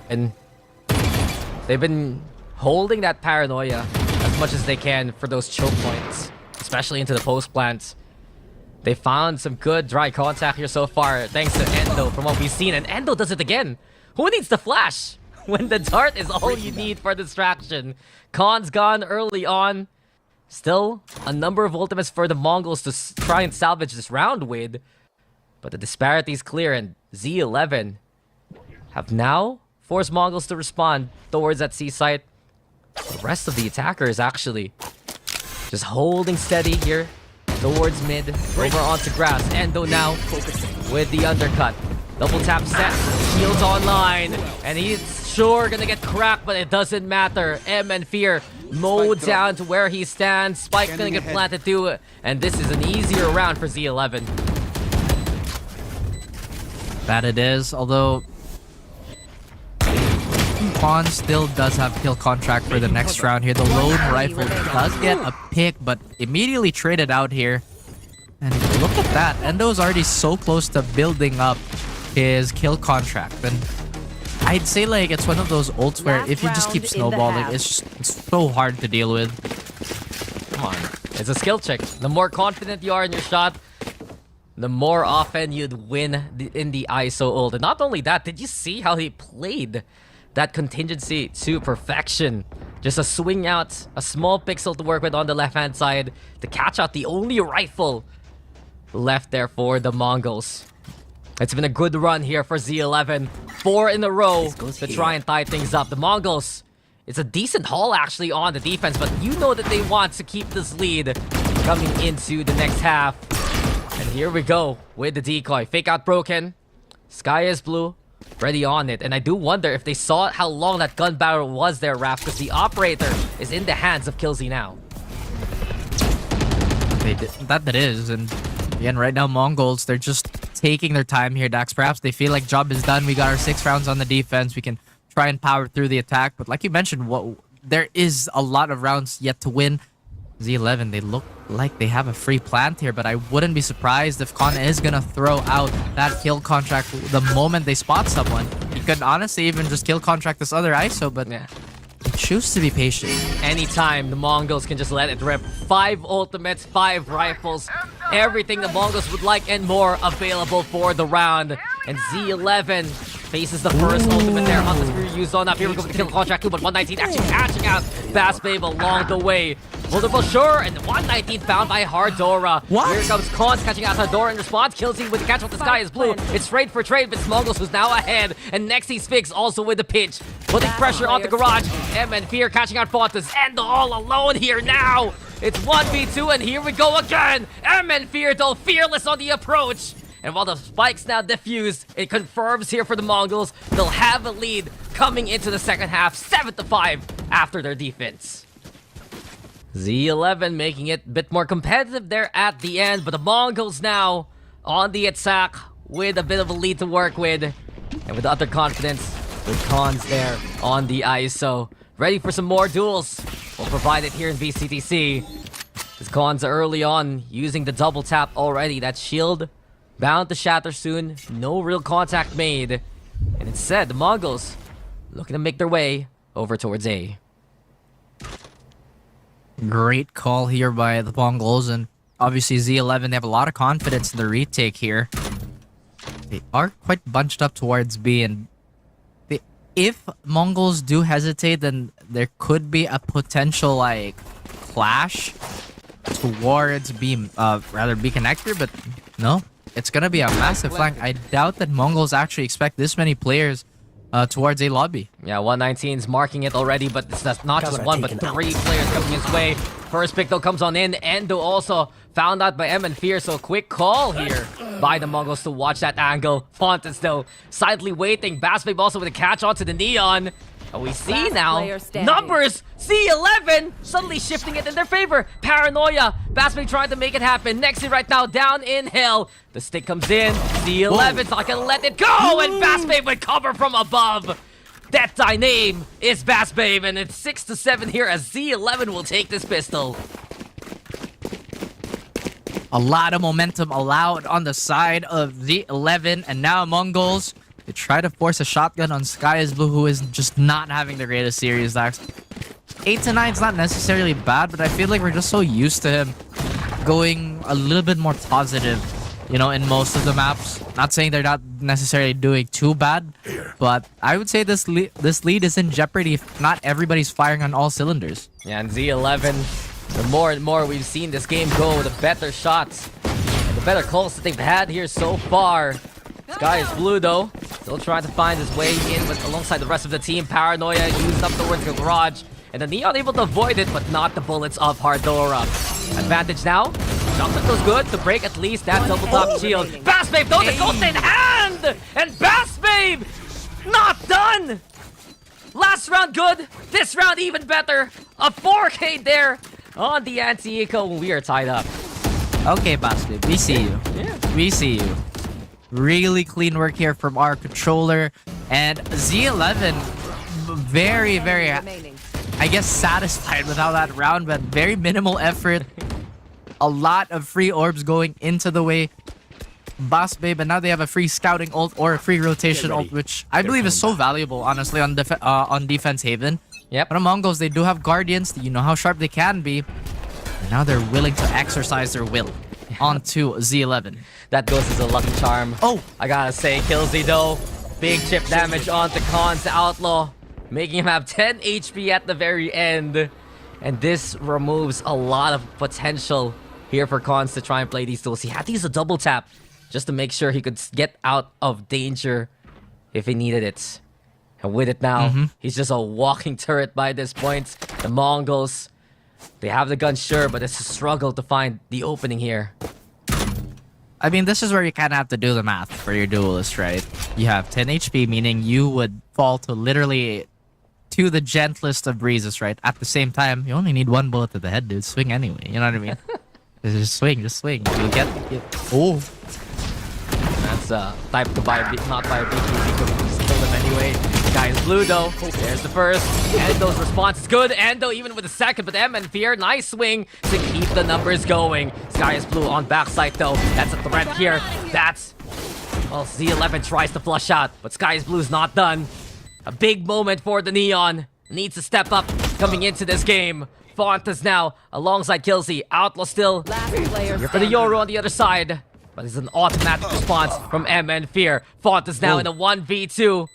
And they've been holding that paranoia as much as they can for those choke points, especially into the post plants. They found some good dry contact here so far, thanks to Endo from what we've seen. And Endo does it again. Who needs the flash when the dart is all you need for distraction? Con's gone early on. Still, a number of ultimates for the Mongols to try and salvage this round with. But the disparity is clear, and Z11 have now forced Mongols to respond towards that C site. The rest of the attackers actually just holding steady here towards mid, over onto grass. Endo now with the undercut. Double tap set, shields online, and he's sure gonna get cracked, but it doesn't matter. M and Fear mowed down to where he stands. Spike gonna get planted too, and this is an easier round for Z11. That it is, although Quan still does have kill contract for the next round here. The lone rifle does get a pick, but immediately traded out here. And look at that. Endo's already so close to building up his kill contract. And I'd say like it's one of those ults where if you just keep snowballing, it's so hard to deal with. Come on, it's a skill check. The more confident you are in your shot, the more often you'd win in the ISO ult. And not only that, did you see how he played that contingency to perfection? Just a swing out, a small pixel to work with on the left-hand side to catch out the only rifle left there for the Mongols. It's been a good run here for Z11. 4 in a row to try and tie things up. The Mongols, it's a decent haul actually on the defense, but you know that they want to keep this lead coming into the next half. And here we go with the decoy. Fake out broken. Sky is blue. Ready on it. And I do wonder if they saw how long that gun barrel was there, Raph, because the operator is in the hands of Killsy now. They did, that is, and again, right now, Mongols, they're just taking their time here, Dax. Perhaps they feel like job is done. We got our 6 rounds on the defense. We can try and power through the attack. But like you mentioned, there is a lot of rounds yet to win. Z11, they look like they have a free plant here, but I wouldn't be surprised if Con is gonna throw out that kill contract the moment they spot someone. He could honestly even just kill contract this other ISO, but Yeah. they choose to be patient. Anytime the Mongols can just let it rip. 5 ultimates, 5 rifles, everything the Mongols would like and more available for the round. And Z11 faces the first ultimate there. Hunter's Spear used on up. Here we go with the kill contract too, but 119 actually catching out Bass Babe along the way. Multiple sure, and 119 found by Hardora. What? Here comes Cons catching out Hardora in response. Killsy with the catch with the Sky is blue. It's trade for trade, but Mongols who's now ahead. And Nexi's Fix also with the pitch. Putting pressure on the garage. M and Fear catching out Fontas. And all alone here now. It's 1v2, and here we go again. M and Fear though fearless on the approach. And while the spikes now diffused, it confirms here for the Mongols, they'll have a lead coming into the second half, 7-5 after their defense. Z11 making it a bit more competitive there at the end, but the Mongols now on the attack with a bit of a lead to work with. And with utter confidence, with Cons there on the ISO. Ready for some more duels. We'll provide it here in VCTC. His Cons early on using the double tap already. That shield bound to shatter soon. No real contact made. And instead, the Mongols looking to make their way over towards A. Great call here by the Mongols, and obviously Z11, they have a lot of confidence in the retake here. They are quite bunched up towards B, and if Mongols do hesitate, then there could be a potential like clash towards B, B connector, but no, it's gonna be a massive flank. I doubt that Mongols actually expect this many players towards A lobby. Yeah, 119's marking it already, but it's not just one, but 3 players coming his way. First pick though comes on in. Endo also found out by M and Fear, so quick call here by the Mongols to watch that angle. Fontes though, silently waiting. Bassbabe also with a catch onto the Neon. And we see now, numbers, Z11 suddenly shifting it in their favor. Paranoia, Bassbabe trying to make it happen. Nexi right now down in hell. The stick comes in, Z11's not gonna let it go, and Bassbabe with cover from above. That die name is Bassbabe, and it's 6-7 here as Z11 will take this pistol. A lot of momentum allowed on the side of Z11, and now Mongols, they try to force a shotgun on Sky is Blue, who is just not having the greatest series. 8-9 is not necessarily bad, but I feel like we're just so used to him going a little bit more positive, you know, in most of the maps. Not saying they're not necessarily doing too bad, but I would say this lead is in jeopardy if not everybody's firing on all cylinders. Yeah, and Z11, the more and more we've seen this game go, the better shots and the better calls that they've had here so far. Sky is Blue though, still trying to find his way in with alongside the rest of the team. Paranoia used up towards the garage, and the Neon able to avoid it, but not the bullets of Hardora. Advantage now. Shotgun goes good to break at least that double top shield. Bassbabe though, the ghost in hand! And Bassbabe not done! Last round good, this round even better. A 4K there on the anti-eco when we are tied up. Okay, Bassbabe, we see you. Yeah. We see you. Really clean work here from our controller. And Z11, very, very, I guess, satisfied with how that round went. Very minimal effort. A lot of free orbs going into the way. Bassbabe, and now they have a free scouting ult or a free rotation ult, which I believe is so valuable, honestly, on Defense Haven. Yep. But on Mongols, they do have Guardians. You know how sharp they can be. And now they're willing to exercise their will onto Z11. That goes as a lucky charm. Oh! I gotta say, Killsy though. Big chip damage onto Khan's Outlaw, making him have 10 HP at the very end. And this removes a lot of potential here for Khans to try and play these tools. He had to use a double tap just to make sure he could get out of danger if he needed it. And with it now, he's just a walking turret by this point. The Mongols, they have the gun, sure, but it's a struggle to find the opening here. I mean, this is where you kind of have to do the math for your duelist, right? You have 10 HP, meaning you would fall to literally to the gentlest of breezes, right? At the same time, you only need 1 bullet to the head, dude. Swing anyway, you know what I mean? Just swing, just swing. You'll get... Oh! That's type to buy a not buy a BQ because we just kill them anyway. Sky is Blue though. There's the first. Endo's response is good. Endo even with the second, but M and Fear, nice swing to keep the numbers going. Sky is Blue on backside though. That's a threat here. That's... Well, Z11 tries to flush out, but Sky is Blue's not done. A big moment for the Neon. Needs to step up coming into this game. Fontas now alongside Killsy. Outlaw still here for the Yoru on the other side. But it's an automatic response from M and Fear. Fontas now in a 1v2.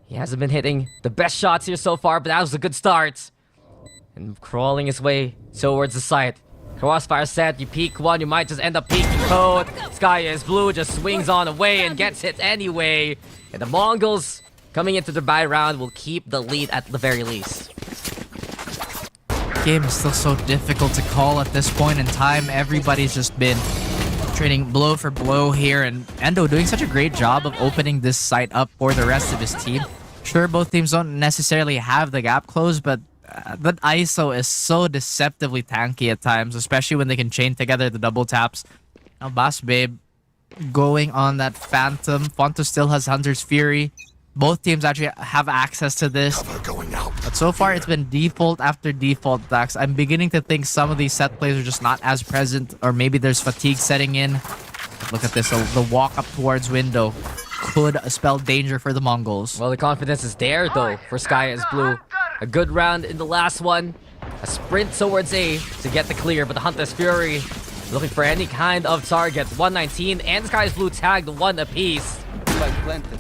He hasn't been hitting the best shots here so far, but that was a good start. And crawling his way towards the site. Crossfire set, you peek one, you might just end up peeking both. Sky is Blue, just swings on away and gets hit anyway. And the Mongols, coming into the bye round, will keep the lead at the very least. Game is still so difficult to call at this point in time. Everybody's just been trading blow for blow here, and Endo doing such a great job of opening this site up for the rest of his team. Sure, both teams don't necessarily have the gap closed, but that ISO is so deceptively tanky at times, especially when they can chain together the double taps. Now Bassbabe going on that Phantom. Fonto still has Hunter's Fury. Both teams actually have access to this. Cover going out. But so far, it's been default after default, Dax. I'm beginning to think some of these set plays are just not as present, or maybe there's fatigue setting in. Look at this. The walk up towards window could spell danger for the Mongols. Well, the confidence is there, though, for Sky is Blue. A good round in the last one. A sprint towards A to get the clear, but the Hunter's Fury looking for any kind of target. 119 and Sky is Blue tagged one apiece.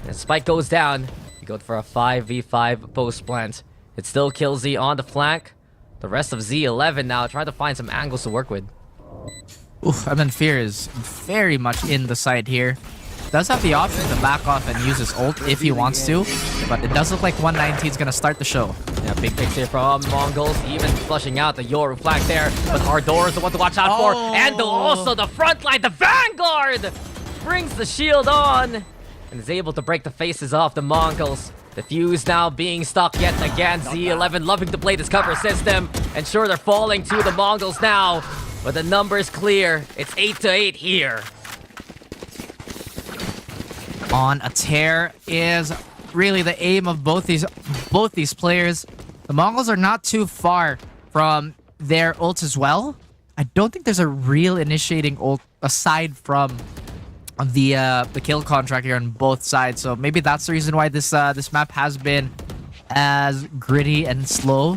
And Spike goes down. You go for a 5v5 post plant. It still kills Z on the flank. The rest of Z11 now trying to find some angles to work with. Oof, Fear is very much in the side here. Does have the option to back off and use his ult if he wants to, but it does look like 119 is gonna start the show. Yeah, big picks here from Mongols, even flushing out the Yoru flag there, but Ardor is the one to watch out for, and also the front line, the Vanguard brings the shield on, and is able to break the faces off the Mongols. The fuse now being stuck yet again. Z11 loving to play this cover system, and sure, they're falling to the Mongols now, but the number is clear. It's 8-8 here. On a tear is really the aim of both these players. The Mongols are not too far from their ults as well. I don't think there's a real initiating ult aside from the kill contract here on both sides. So maybe that's the reason why this map has been as gritty and slow.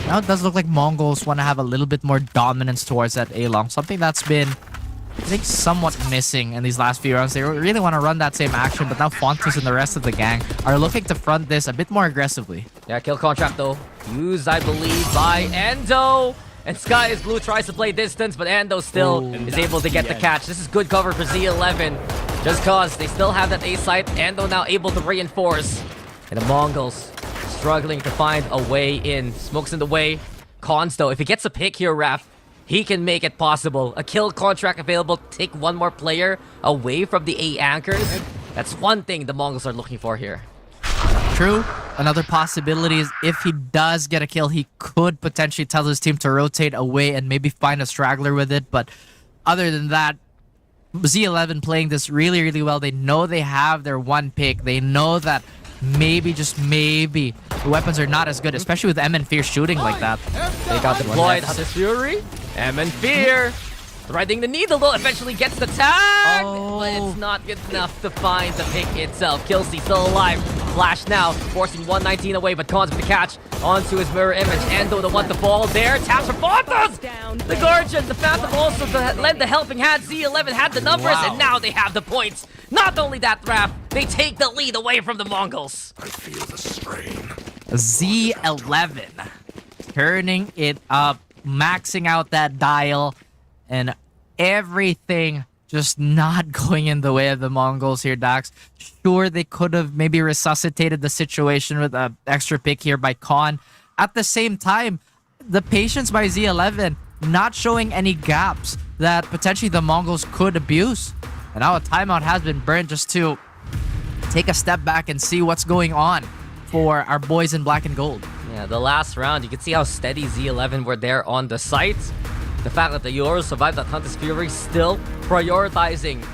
Now it does look like Mongols want to have a little bit more dominance towards that A-long. Something that's been, I think, somewhat missing in these last few rounds. They really want to run that same action, but now Fontus and the rest of the gang are looking to front this a bit more aggressively. Yeah, kill contract though. Used, I believe, by Endo. And Sky is Blue tries to play distance, but Endo still is able to get the catch. This is good cover for Z11. Just cause they still have that A site. Endo now able to reinforce. And the Mongols struggling to find a way in. Smokes in the way. Cons though, if he gets a pick here, Raph, he can make it possible. A kill contract available to take one more player away from the A anchors. That's one thing the Mongols are looking for here. True. Another possibility is if he does get a kill, he could potentially tell his team to rotate away and maybe find a straggler with it. But other than that, Z11 playing this really, really well. They know they have their one pick. They know that maybe, just maybe, the weapons are not as good, especially with M and Fear shooting like that. They got deployed. Hunter's Fury. M and Fear. Threading the needle though, eventually gets the tag! But it's not good enough to find the pick itself. Killsey still alive. Flash now, forcing 119 away, but Cons with the catch onto his mirror image. Endo the one to fall there. Taps for Fontos! The Guardian, the Phantom also led the helping hand. Z11 had the numbers, and now they have the points. Not only that, Raph, they take the lead away from the Mongols. I feel the strain. Z11 turning it up, maxing out that dial, and everything just not going in the way of the Mongols here, Dax. Sure, they could have maybe resuscitated the situation with an extra pick here by Khan. At the same time, the patience by Z11 not showing any gaps that potentially the Mongols could abuse. And now a timeout has been burned just to take a step back and see what's going on for our boys in black and gold. Yeah, the last round, you can see how steady Z11 were there on the site. The fact that the Yoru survived that Hunter's Fury, still prioritizing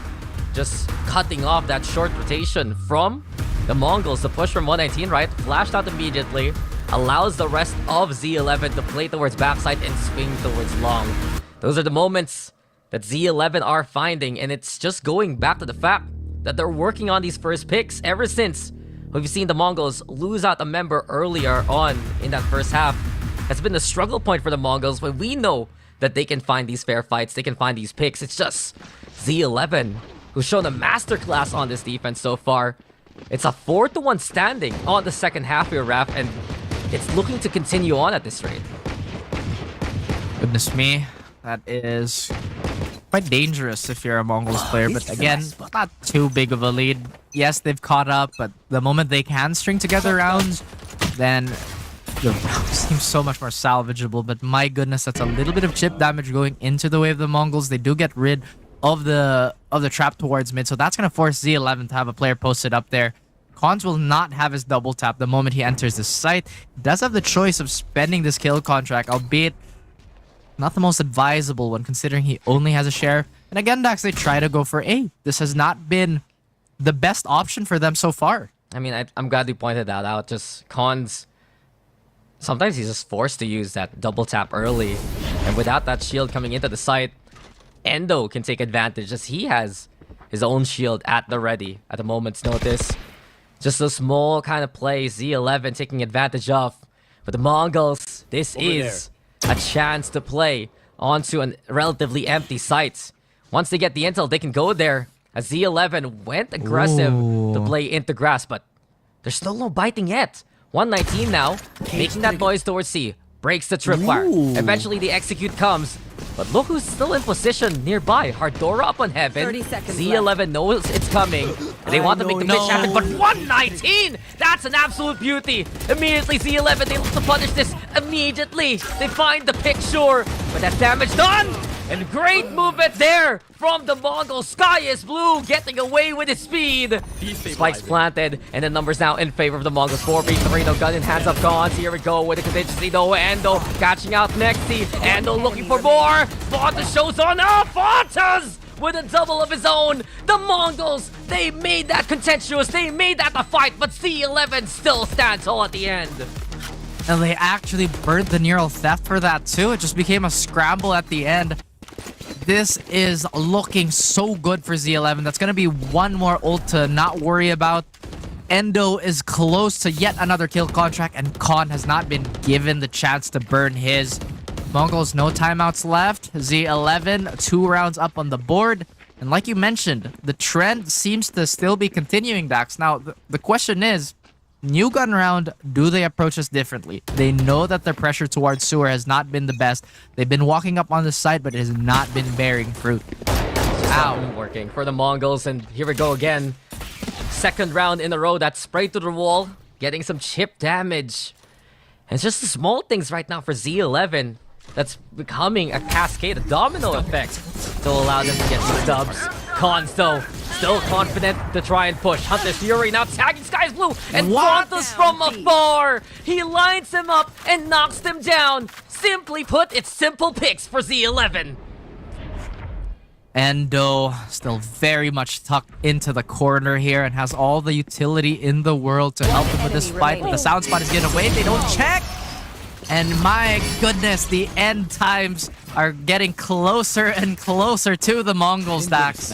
just cutting off that short rotation from the Mongols. The push from 119, right? Flashed out immediately. Allows the rest of Z11 to play towards backside and swing towards long. Those are the moments that Z11 are finding, and it's just going back to the fact that they're working on these first picks ever since we've seen the Mongols lose out a member earlier on in that first half. It's been the struggle point for the Mongols, but we know that they can find these fair fights, they can find these picks. It's just Z11 who's shown a masterclass on this defense so far. It's a 4-1 standing on the second half here, Raph, and it's looking to continue on at this rate. Goodness me, that is quite dangerous if you're a Mongols player, but again, not too big of a lead. Yes, they've caught up, but the moment they can string together rounds, then the round seems so much more salvageable. But my goodness, that's a little bit of chip damage going into the way of the Mongols. They do get rid of the trap towards mid, so that's going to force Z11 to have a player posted up there. Cons will not have his double tap the moment he enters the site. He does have the choice of spending this kill contract, albeit not the most advisable one considering he only has a share. And again, Dax, they try to go for A. This has not been the best option for them so far. I mean, I'm glad you pointed that out. Just Cons, sometimes he's just forced to use that double tap early. And without that shield coming into the site, Endo can take advantage as he has his own shield at the ready at a moment's notice. Just a small kind of play, Z11 taking advantage of. But the Mongols, this is a chance to play onto a relatively empty site. Once they get the intel, they can go there. As Z11 went aggressive to play into grass, but there's still no biting yet. 119 now, making that noise towards C. Breaks the tripwire. Eventually the execute comes. But look who's still in position nearby. Hardora up on heaven. 30 seconds Z11 knows it's coming. And they want to make the pitch happen, but 119! That's an absolute beauty. Immediately Z11, they look to punish this immediately. They find the picture, but that damage done! And great movement there from the Mongol. Sky is blue, getting away with his speed. Spikes planted, and the numbers now in favor of the Mongols. 4v3, no gun in hands of Gons. Here we go with the contingency though. Endo catching out Nexi. Endo looking for more. Fontas shows on. Fontas with a double of his own. The Mongols, they made that contentious. They made that a fight, but Z11 still stands tall at the end. And they actually burnt the neural theft for that too. It just became a scramble at the end. This is looking so good for Z11. That's going to be one more ult to not worry about. Endo is close to yet another kill contract, and Khan has not been given the chance to burn his. Mongols, no timeouts left. Z11, 2 rounds up on the board. And like you mentioned, the trend seems to still be continuing, Dax. Now, the question is, new gun round, do they approach this differently? They know that their pressure towards sewer has not been the best. They've been walking up on the side, but it has not been bearing fruit. Ow. Working for the Mongols, and here we go again. Second round in a row, that spray to the wall, getting some chip damage. And it's just the small things right now for Z11 that's becoming a cascade, a domino effect to allow them to get some dubs. Cons, though, still confident to try and push. Hunter's Fury now tagging Sky's Blue, and Fontas from afar! He lines him up and knocks them down. Simply put, it's simple picks for Z11. Endo still very much tucked into the corner here and has all the utility in the world to help him with this fight. But the sound spot is getting away. They don't check. And my goodness, the end times are getting closer and closer to the Mongols, Dax.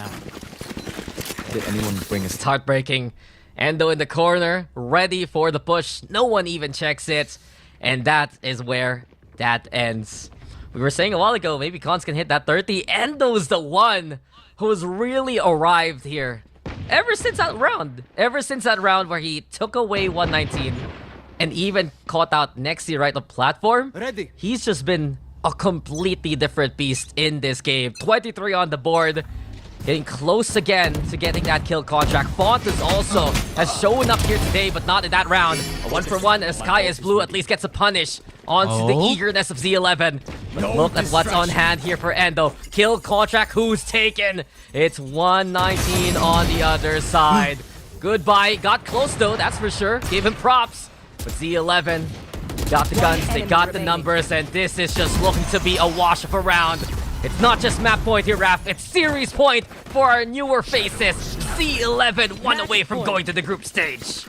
Did anyone bring us? It's heartbreaking. Endo in the corner, ready for the push. No one even checks it. And that is where that ends. We were saying a while ago, maybe Cons can hit that 30. Endo's the one who's really arrived here. Ever since that round. Ever since that round where he took away 119 and even caught out Nexi right on the platform. Ready. He's just been a completely different beast in this game. 23 on the board. Getting close again to getting that kill contract. Fontas also has shown up here today, but not in that round. A 1-for-1 as Sky is Blue at least gets a punish onto the eagerness of Z11. But look at what's on hand here for Endo. Kill contract, who's taken? It's 119 on the other side. Goodbye. Got close though, that's for sure. Gave him props. But Z11 got the guns, they got the numbers, and this is just looking to be a wash of a round. It's not just map point here, Raph. It's series point for our newer faces. Z11 one away from going to the group stage.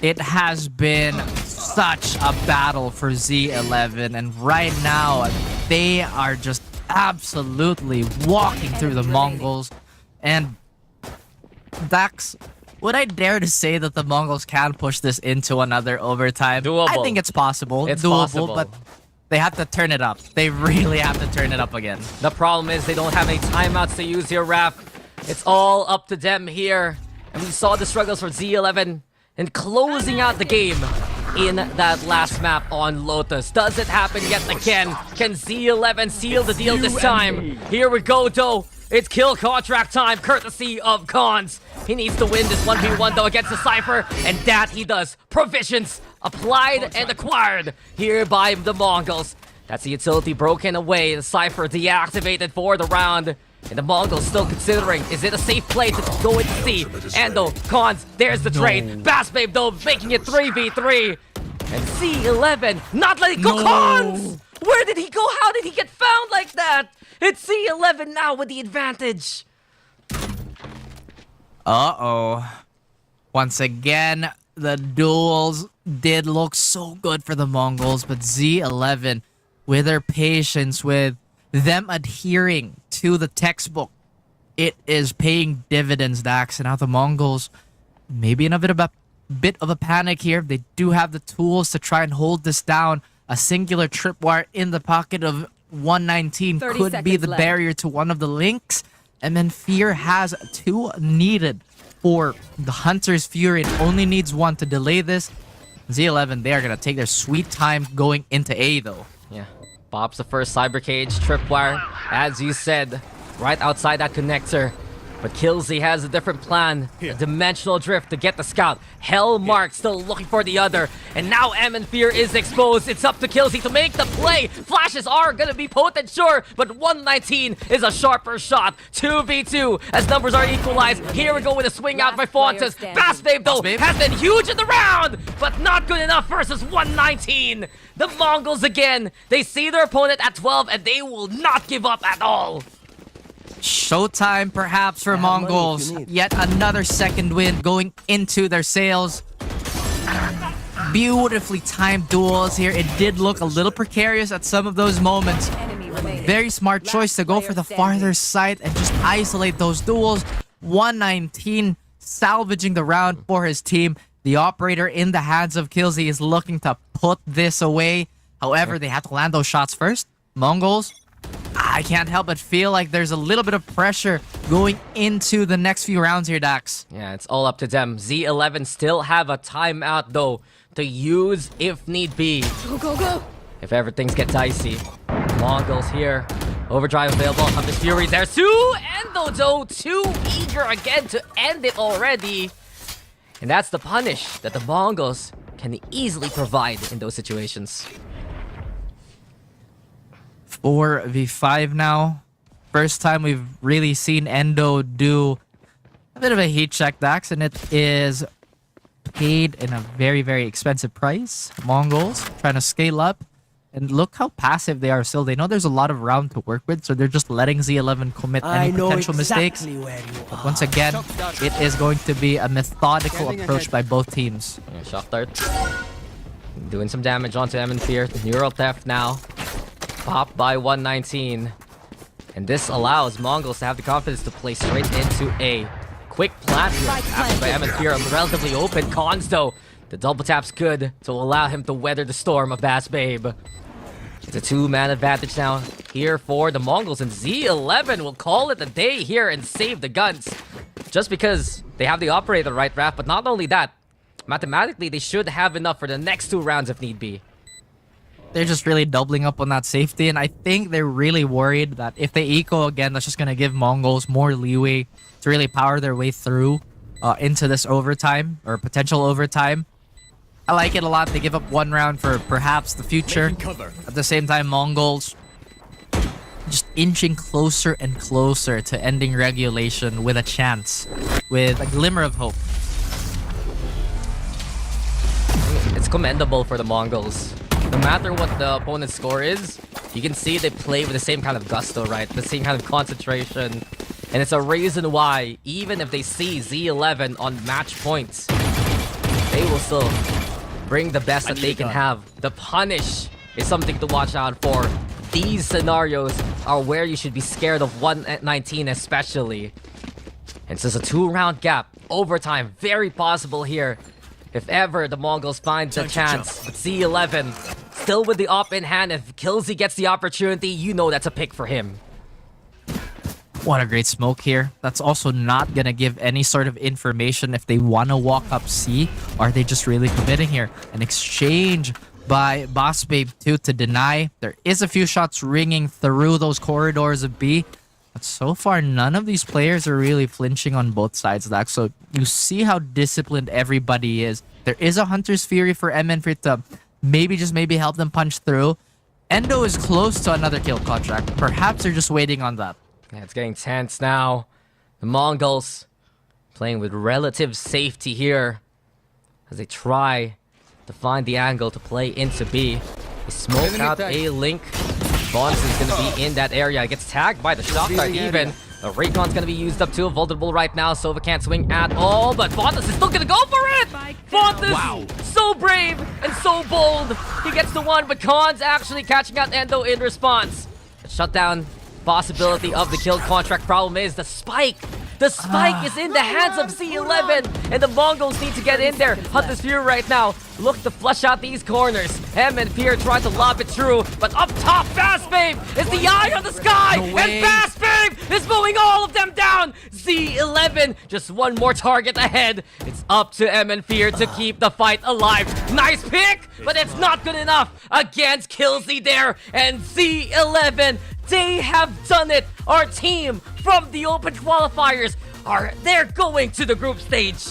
It has been such a battle for Z11, and right now they are just absolutely walking through the Mongols. And Dax, would I dare to say that the Mongols can push this into another overtime? Doable. I think it's possible. It's doable, possible. but they have to turn it up. They really have to turn it up again. The problem is they don't have any timeouts to use here, Raph. It's all up to them here. And we saw the struggles for Z11 in closing out the game in that last map on Lotus. Does it happen yet again? Can Z11 seal the deal this time? Here we go, though. It's kill contract time, courtesy of Cons. He needs to win this 1v1 though against the Cypher, and that he does. Provisions applied and acquired here by the Mongols. That's the utility broken away. The Cypher deactivated for the round. And the Mongols still considering, is it a safe play to go into C? Endo, Cons, there's the trade. Bass Babe though, making it 3v3. And Z11 not letting go. Cons! Where did he go? How did he get found like that? It's Z11 now with the advantage. Uh-oh. Once again, the duels did look so good for the Mongols, but Z11, with their patience, with them adhering to the textbook, it is paying dividends, Dax. And now the Mongols, maybe in a bit of a panic here. They do have the tools to try and hold this down. A singular tripwire in the pocket of 119 30 could be seconds the left. barrier to one of the links. And then Fear has 2 needed for the Hunter's Fury. It only needs 1 to delay this. Z11, they are going to take their sweet time going into A, though. Yeah. Pops the first Cyber Cage, Tripwire, as you said, right outside that connector. But Killsy has a different plan. A dimensional drift to get the scout. Hellmark still looking for the other. And now Em Fear is exposed. It's up to Killsy to make the play. Flashes are gonna be potent, sure. But 119 is a sharper shot. 2v2 as numbers are equalized. Here we go with a swing out by Fontes. Bass Babe, though, has been huge in the round. But not good enough versus 119. The Mongols again. They see their opponent at 12 and they will not give up at all. Showtime, perhaps, for Mongols. Yet another second win going into their sails. Beautifully timed duels here. It did look a little precarious at some of those moments. Enemy remaining. Very smart choice to go for the farther side and just isolate those duels. 119 salvaging the round for his team. The operator in the hands of Killsy is looking to put this away. However, they have to land those shots first. Mongols, I can't help but feel like there's a little bit of pressure going into the next few rounds here, Dax. Yeah, it's all up to them. Z11 still have a timeout, though, to use if need be. Go, go, go. If ever things get dicey. Mongols here. Overdrive available. Hunter's Fury. There's 2. Endo, though, too eager again to end it already. And that's the punish that the Mongols can easily provide in those situations. 4v5 now. First time we've really seen Endo do a bit of a heat check, Dax, and it is paid in a very, very expensive price. Mongols trying to scale up, and look how passive they are still. They know there's a lot of round to work with, so they're just letting Z11 commit any potential mistakes. But once again, it is going to be a methodical approach by both teams. Yeah, Shock Dart. Doing some damage onto Em Fear. Neural Theft now. Popped by 119. And this allows Mongols to have the confidence to play straight into A. Quick plant here after by Em Fear. Relatively open. Cons, though. The double tap's good to allow him to weather the storm of Bass Babe. It's a 2-man advantage now here for the Mongols. And Z11 will call it a day here and save the guns. Just because they have the operator right, Raph. But not only that, mathematically, they should have enough for the next 2 rounds if need be. They're just really doubling up on that safety, and I think they're really worried that if they eco again, that's just going to give Mongols more leeway to really power their way through into this overtime, or potential overtime. I like it a lot. They give up 1 round for perhaps the future. At the same time, Mongols just inching closer and closer to ending regulation with a chance, with a glimmer of hope. It's commendable for the Mongols. No matter what the opponent's score is, you can see they play with the same kind of gusto, right? The same kind of concentration. And it's a reason why, even if they see Z11 on match points, they will still bring the best that they can have. The punish is something to watch out for. These scenarios are where you should be scared of 119 especially. And so it's a 2-round gap. Overtime, very possible here. If ever the Mongols find the chance. But Z11, still with the op in hand. If Killsy gets the opportunity, you know that's a pick for him. What a great smoke here. That's also not going to give any sort of information if they want to walk up C. Are they just really committing here? An exchange by Boss Babe 2 to deny. There is a few shots ringing through those corridors of B. But so far, none of these players are really flinching on both sides of that. So you see how disciplined everybody is. There is a Hunter's Fury for MN for to maybe help them punch through. Endo is close to another kill contract. Perhaps they're just waiting on that. Yeah, it's getting tense now. The Mongols playing with relative safety here as they try to find the angle to play into B. They smoke out A link. Bonds is going to be in that area. Gets tagged by the Shock Dart even. The Raycon's gonna be used up too, vulnerable right now. Sova can't swing at all, but Fontas is still gonna go for it! Fontas, so brave and so bold. He gets the one, but Khan's actually catching out Endo in response. The shutdown possibility of the kill contract. Problem is the spike. The spike is in the hands of Z11, and the Mongols need to get in there. Hunter's Fury right now look to flush out these corners. M and Fear trying to lob it through, but up top, Fast Babe is the eye on the sky, and Fast Babe is mowing all of them down. Z11, just one more target ahead. It's up to M and Fear to keep the fight alive. Nice pick, but it's not good enough against Killsy there, and Z11. They have done it. Our team from the open qualifiers they're going to the group stage.